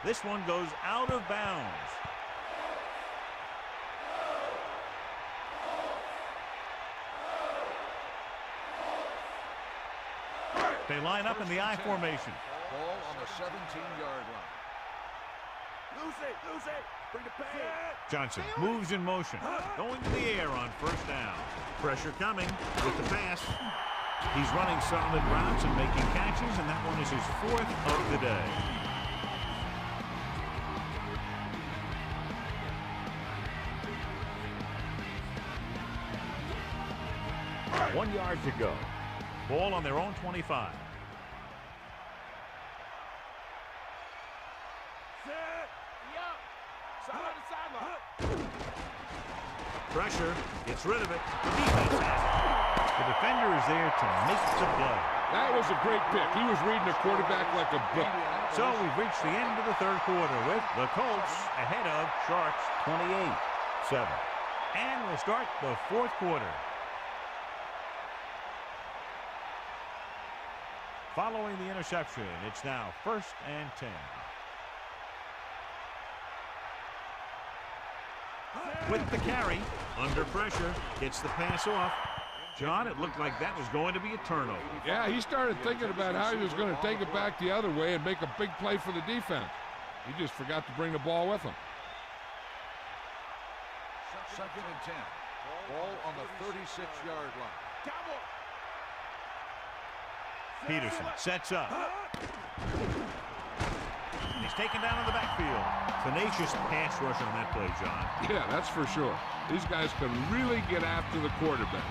This one goes out of bounds. They line up in the I formation. Ball on the 17-yard line. Lose it. Bring the pass. Johnson moves in motion. Going to the air on 1st down. Pressure coming with the pass. He's running solid routes and making catches, and that one is his 4th of the day. One yard to go. Ball on their own 25. Pressure, gets rid of it. The defense has it. The defender is there to make the play. That was a great pick. He was reading the quarterback like a book. So we've reached the end of the 3rd quarter with the Colts ahead of Sharks 28-7. And we'll start the 4th quarter. Following the interception, it's now 1st and 10. With the carry, under pressure, gets the pass off. John, it looked like that was going to be a turnover. Yeah, he started thinking about how he was going to take it back the other way and make a big play for the defense. He just forgot to bring the ball with him. 2nd and 10. Ball on the 36-yard line. Peterson sets up. He's taken down in the backfield. Tenacious pass rush on that play, John. Yeah, that's for sure. These guys can really get after the quarterback.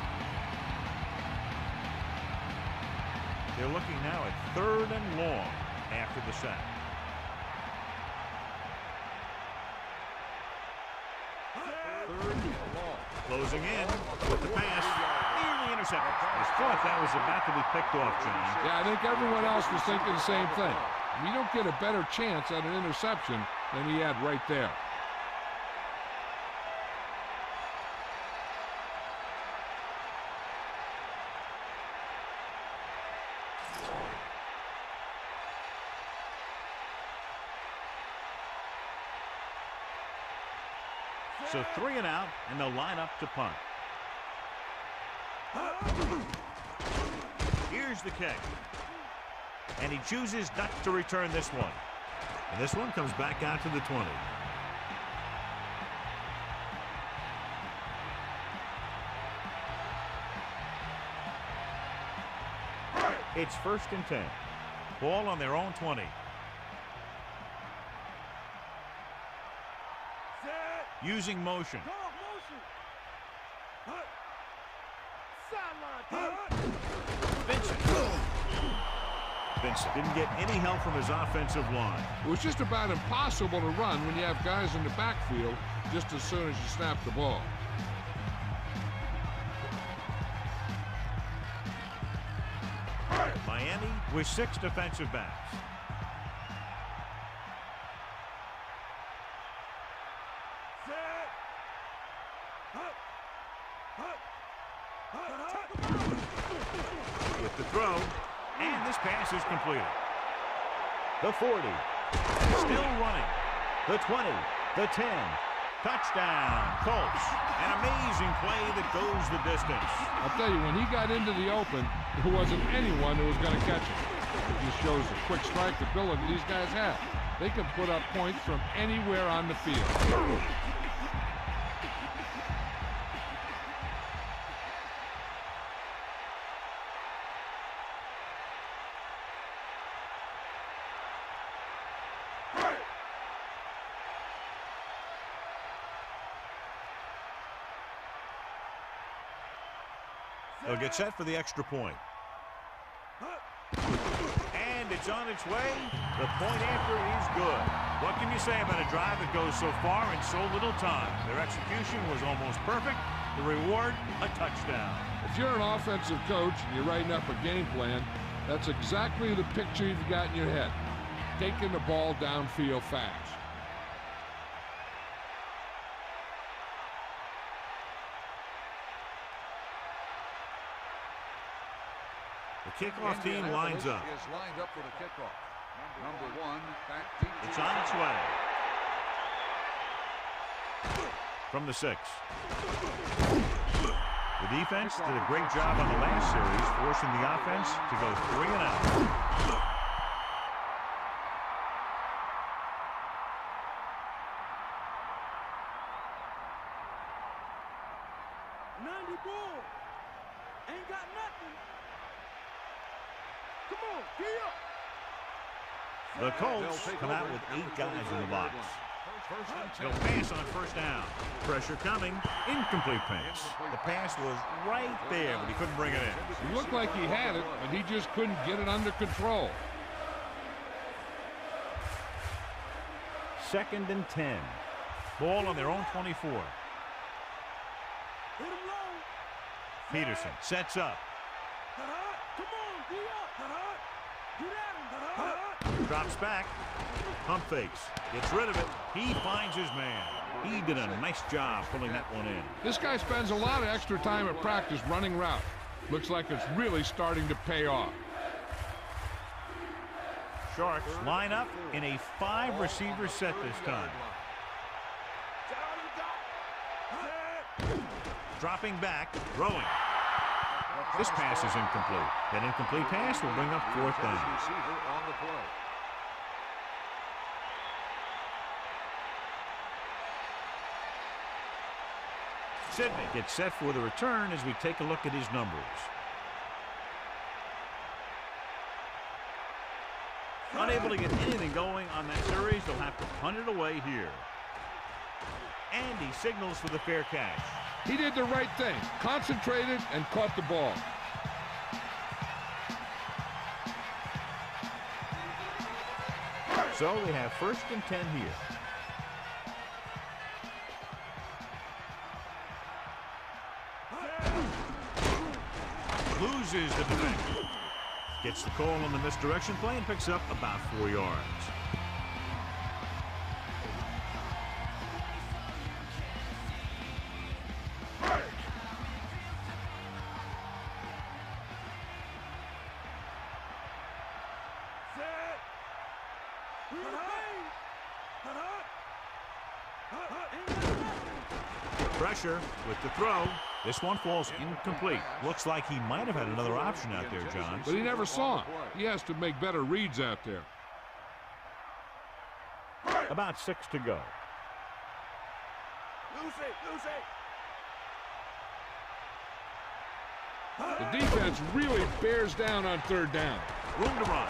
They're looking now at 3rd and long after the sack. Third and long. Closing in with the pass. Nearly intercepted. I thought that was about to be picked off, John. Yeah, I think everyone else was thinking the same thing. You don't get a better chance at an interception than he had right there. So 3 and out, and they'll line up to punt. Here's the kick. And he chooses not to return this one. And this one comes back out to the 20. It's 1st and 10. Ball on their own 20. Set. Using motion. Dog motion. Hut. Sideline. Hut. Vincent didn't get any help from his offensive line. It was just about impossible to run when you have guys in the backfield just as soon as you snap the ball. Miami with 6 defensive backs. Set. Hut. Hut. Hut. With the throw, and this pass is completed. The 40, still running. The 20, the 10, touchdown, Colts. An amazing play that goes the distance. I'll tell you, when he got into the open, there wasn't anyone who was going to catch him. It just shows the quick strike ability these guys have. They can put up points from anywhere on the field. They'll get set for the extra point. And it's on its way. The point after is good. What can you say about a drive that goes so far in so little time? Their execution was almost perfect. The reward, a touchdown. If you're an offensive coach and you're writing up a game plan, that's exactly the picture you've got in your head. Taking the ball downfield fast. The kickoff team lines up. Is lined up for the kickoff. Number 1, back deep. It's on its way. From the 6. The defense did a great job on the last series, forcing the offense to go 3 and out. Ain't got nothing. Come on, get up. The Colts come out with 8 guys in the box. They'll pass on first down. Pressure coming. Incomplete pass. The pass was right there, but he couldn't bring it in. He looked like he had it, but he just couldn't get it under control. 2nd and 10. Ball on their own 24. Hit him low. Peterson sets up. Come on, get up. Get at him. Drops back. Pump fakes. Gets rid of it. He finds his man. He did a nice job pulling that one in. This guy spends a lot of extra time at practice running route. Looks like it's really starting to pay off. Sharks line up in a 5-receiver set this time. Dropping back, throwing. This pass is incomplete. That incomplete pass will bring up 4th down. On the play. Sidney gets set for the return as we take a look at his numbers. Unable to get anything going on that series, they'll have to punt it away here. And he signals for the fair catch. He did the right thing, concentrated and caught the ball. So they have 1st and 10 here. Loses the defender. Gets the call on the misdirection play and picks up about 4 yards. Pressure with the throw. This one falls incomplete. Looks like he might have had another option out there, John. But he never saw him. He has to make better reads out there. About 6 to go. The defense really bears down on 3rd down. Room to run.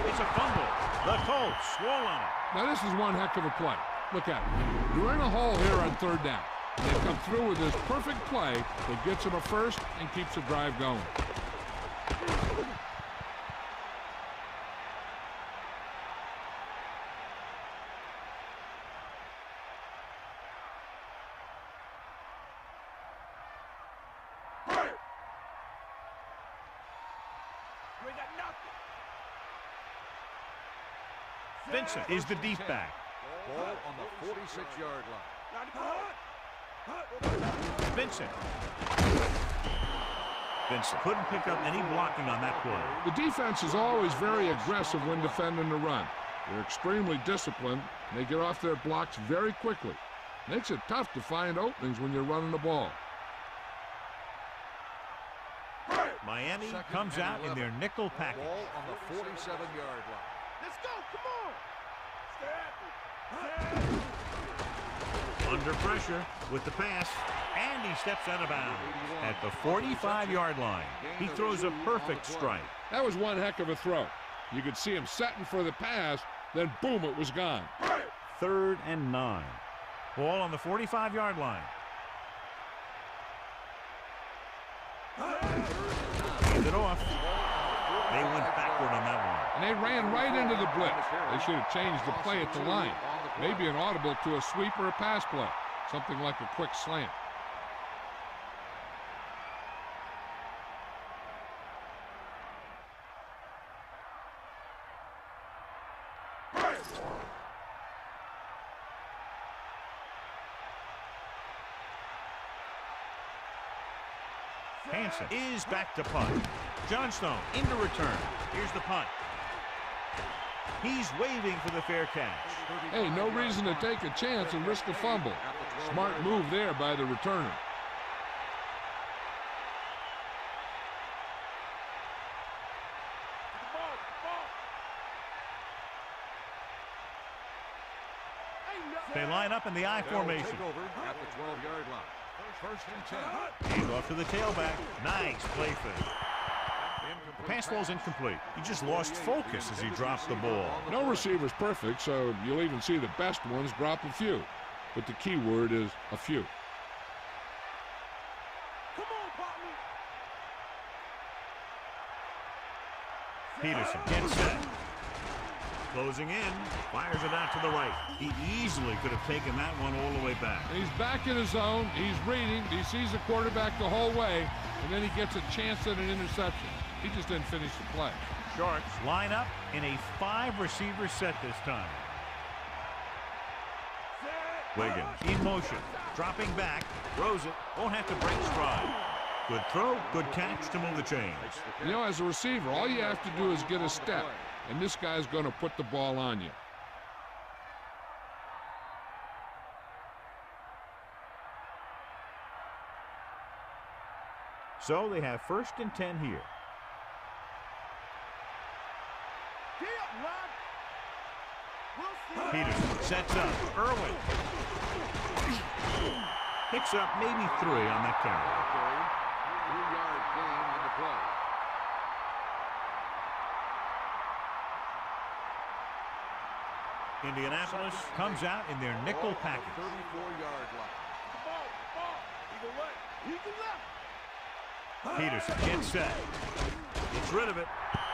It's a fumble. The Colts swole on it. Now this is one heck of a play. Look at it. You're in a hole here on third down. And they come through with this perfect play that gets them a first and keeps the drive going. Vincent is the deep back. Ball on the 46-yard line. Vincent couldn't pick up any blocking on that play. The defense is always very aggressive when defending the run. They're extremely disciplined, and they get off their blocks very quickly. Makes it tough to find openings when you're running the ball. Miami comes out in their nickel package. Ball on the 47-yard line. Let's go, come on. Under pressure with the pass, and he steps out of bounds at the 45-yard line. He throws a perfect strike. That was one heck of a throw. You could see him setting for the pass, then boom, it was gone. 3rd and 9. Ball on the 45-yard line. Hand it off. They went backward on that one. And they ran right into the blitz. They should have changed the play at the line. Maybe an audible to a sweep or a pass play. Something like a quick slant. Hansen is back to punt. Johnstone into return. Here's the punt. He's waving for the fair catch. Hey, no reason to take a chance and risk a fumble. Smart move there by the returner. They line up in the I formation. Take over at the 12-yard line. 1st and 10. Hand off to the tailback. Nice play fake. The pass ball's incomplete. He just lost focus as he drops the ball. No receiver's perfect, so you'll even see the best ones drop a few. But the key word is a few. Come on, partner. Peterson gets set. Closing in, fires it out to the right. He easily could have taken that one all the way back. He's back in his zone. He's reading. He sees the quarterback the whole way, and then he gets a chance at an interception. He just didn't finish the play. Sharks line up in a 5-receiver set this time. Wiggins in motion, dropping back, throws it, won't have to break stride. Good throw, good catch to move the chains. You know, as a receiver, all you have to do is get a step, and this guy's going to put the ball on you. So they have 1st and 10 here. Peterson sets up. Irwin picks up maybe 3 on that carry. 3-yard gain on the play. Indianapolis comes out in their nickel package. 34-yard line. Peterson gets set. Gets rid of it.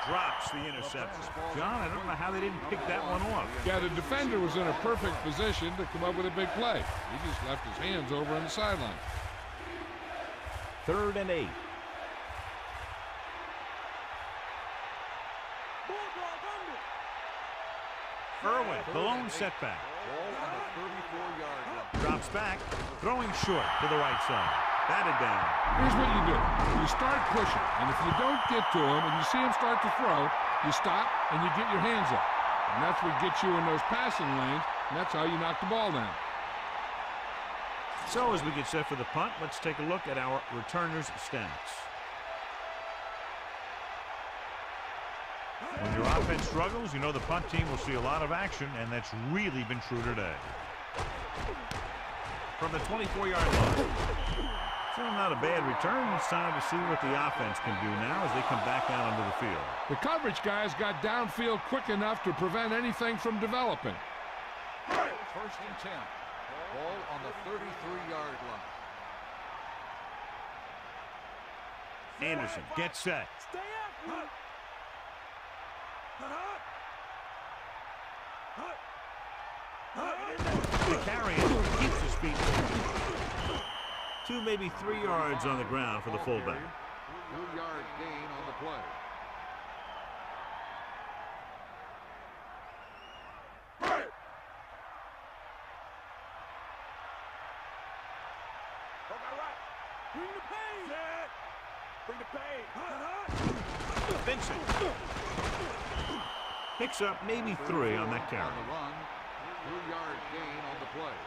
Drops the interception. John, I don't know how they didn't pick that one off. Yeah, the defender was in a perfect position to come up with a big play. He just left his hands over on the sideline. 3rd and 8. Irwin, the lone setback. Ball on the 34-yard line. Drops back, throwing short to the right side. Batted down. Here's what you do. You start pushing, and if you don't get to him and you see him start to throw, you stop and you get your hands up. And that's what gets you in those passing lanes, and that's how you knock the ball down. So as we get set for the punt, let's take a look at our returners' stats. When your offense struggles, you know the punt team will see a lot of action, and that's really been true today. From the 24-yard line, Still not a bad return. It's time to see what the offense can do now as they come back out onto the field. The coverage guys got downfield quick enough to prevent anything from developing. First and 10. Ball on the 33-yard line. Anderson gets set. Stay after him. The carry keeps his feet. 2, maybe 3 yards on the ground for the fullback. 2-yard gain on the play. Bring the pain. Bring the pain. Vincent picks up maybe 3 on that carry. On the run, 2-yard gain on the play.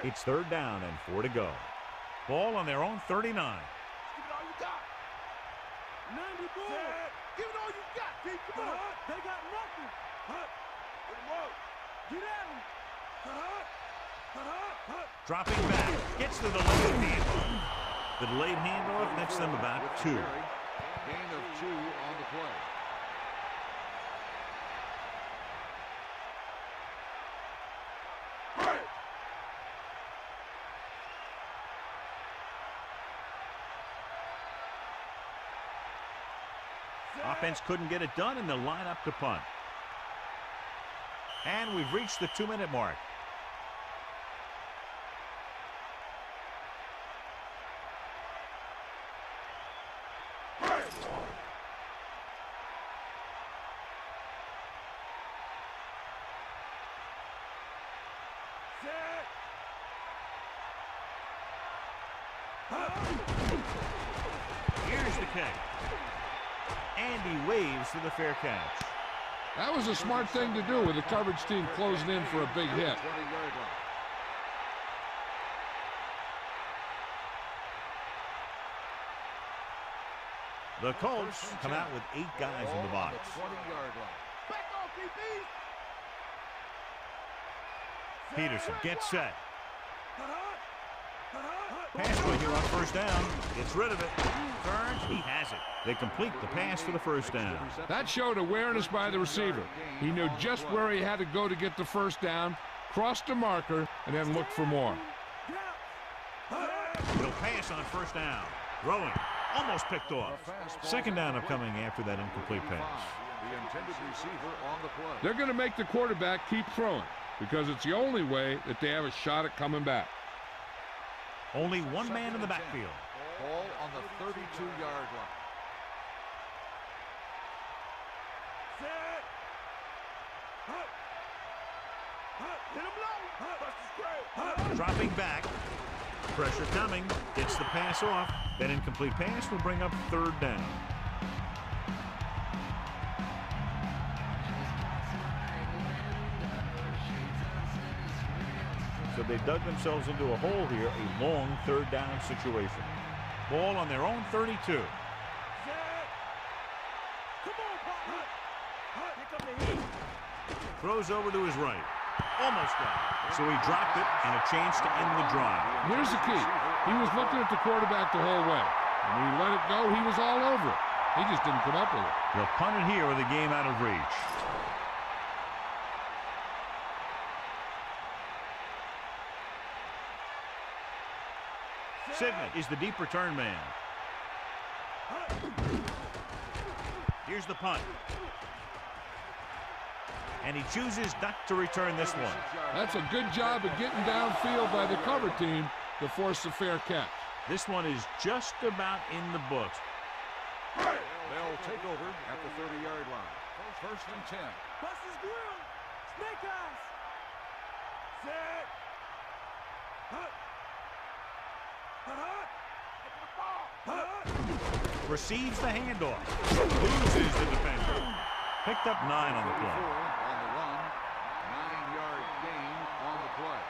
It's 3rd down and 4 to go. Ball on their own 39. Give it all you got. 90 ball. Give it all you got. Keep come on. They got nothing. Get at him. Dropping back. Gets to the delayed handoff. The delayed handoff nets them about 2. Gain of 2 on the play. Offense couldn't get it done, and they'll line up to punt. And we've reached the 2-minute mark. Here's the kick. And he waves for the fair catch. That was a smart thing to do with the coverage team closing in for a big hit. 20-yard line. The Colts come out with 8 guys in the box. 20-yard line. Back off, DB. Peterson gets set. Pass play here on 1st down. Gets rid of it. Turns. He has it. They complete the pass for the 1st down. That showed awareness by the receiver. He knew just where he had to go to get the 1st down, crossed a marker, and then looked for more. He'll pass on 1st down. Throwing. Almost picked off. 2nd down upcoming after that incomplete pass. The intended receiver on the play. They're going to make the quarterback keep throwing because it's the only way that they have a shot at coming back. Only one man in the backfield. Ball on the 32-yard line. Dropping back. Pressure coming. Gets the pass off. That incomplete pass will bring up 3rd down. So they dug themselves into a hole here, a long 3rd down situation. Ball on their own 32. Throws over to his right. Almost got it. So he dropped it and a chance to end the drive. Here's the key. He was looking at the quarterback the whole way. When he let it go, he was all over it. He just didn't come up with it. They'll punt it here with the game out of reach. Signet is the deep return man. Here's the punt. And he chooses not to return this one. That's a good job of getting downfield by the cover team to force a fair catch. This one is just about in the books. They'll take over at the 30-yard line. 1st and 10. Bust his grill. Snake eyes. Set. Receives the handoff. Loses the defender. Picked up 9 on the play. On the run. 9-yard gain on the play.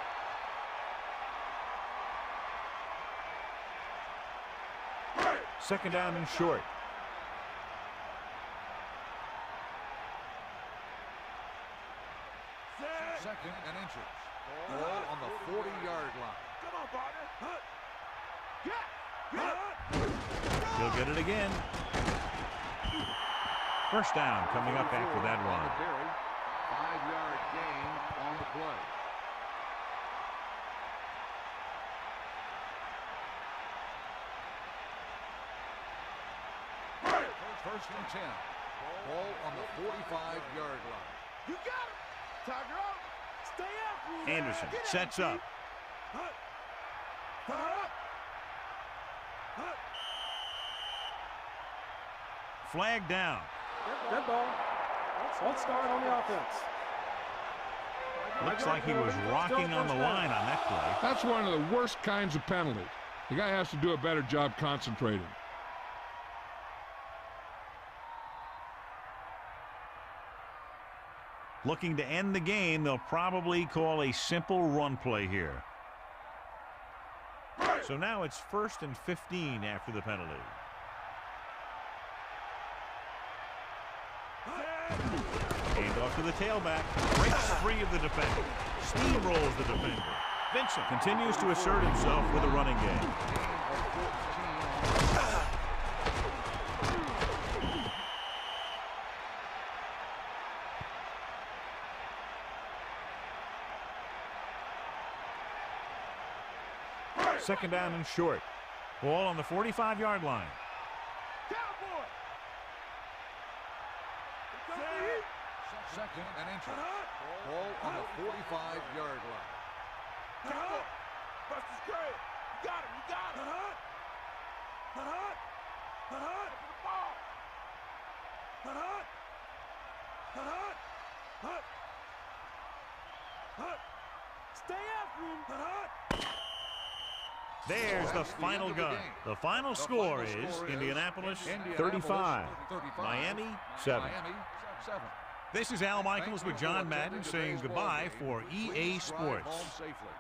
2nd down and short. Second and inches. Ball on the 40-yard line. Come on, partner. He'll get it again. First down coming up after that On run. the carry. 5-yard gain on the play. First and 10. Ball on the 45-yard line. You got him. Tiger out. Stay after him. Anderson Get sets after up. him. Flag down. Dead ball. False start on the offense. Looks like he was rocking on the line on that play. That's one of the worst kinds of penalties. The guy has to do a better job concentrating. Looking to end the game, they'll probably call a simple run play here. So now it's 1st and 15 after the penalty. Hand off to the tailback. Breaks free of the defender. Steamrolls the defender. Vincent continues to assert himself with a running game. Second down and short. Ball on the 45-yard line. Cowboy. Second and inches. Ball on the 45-yard line. Cowboy. Buster's great. You got him. You got him. For the ball. Stay after him. There's the final gun. The final score is Indianapolis 35, Miami 7. Miami 7. This is Al Michaels with John Madden saying goodbye for EA Sports. Home safely.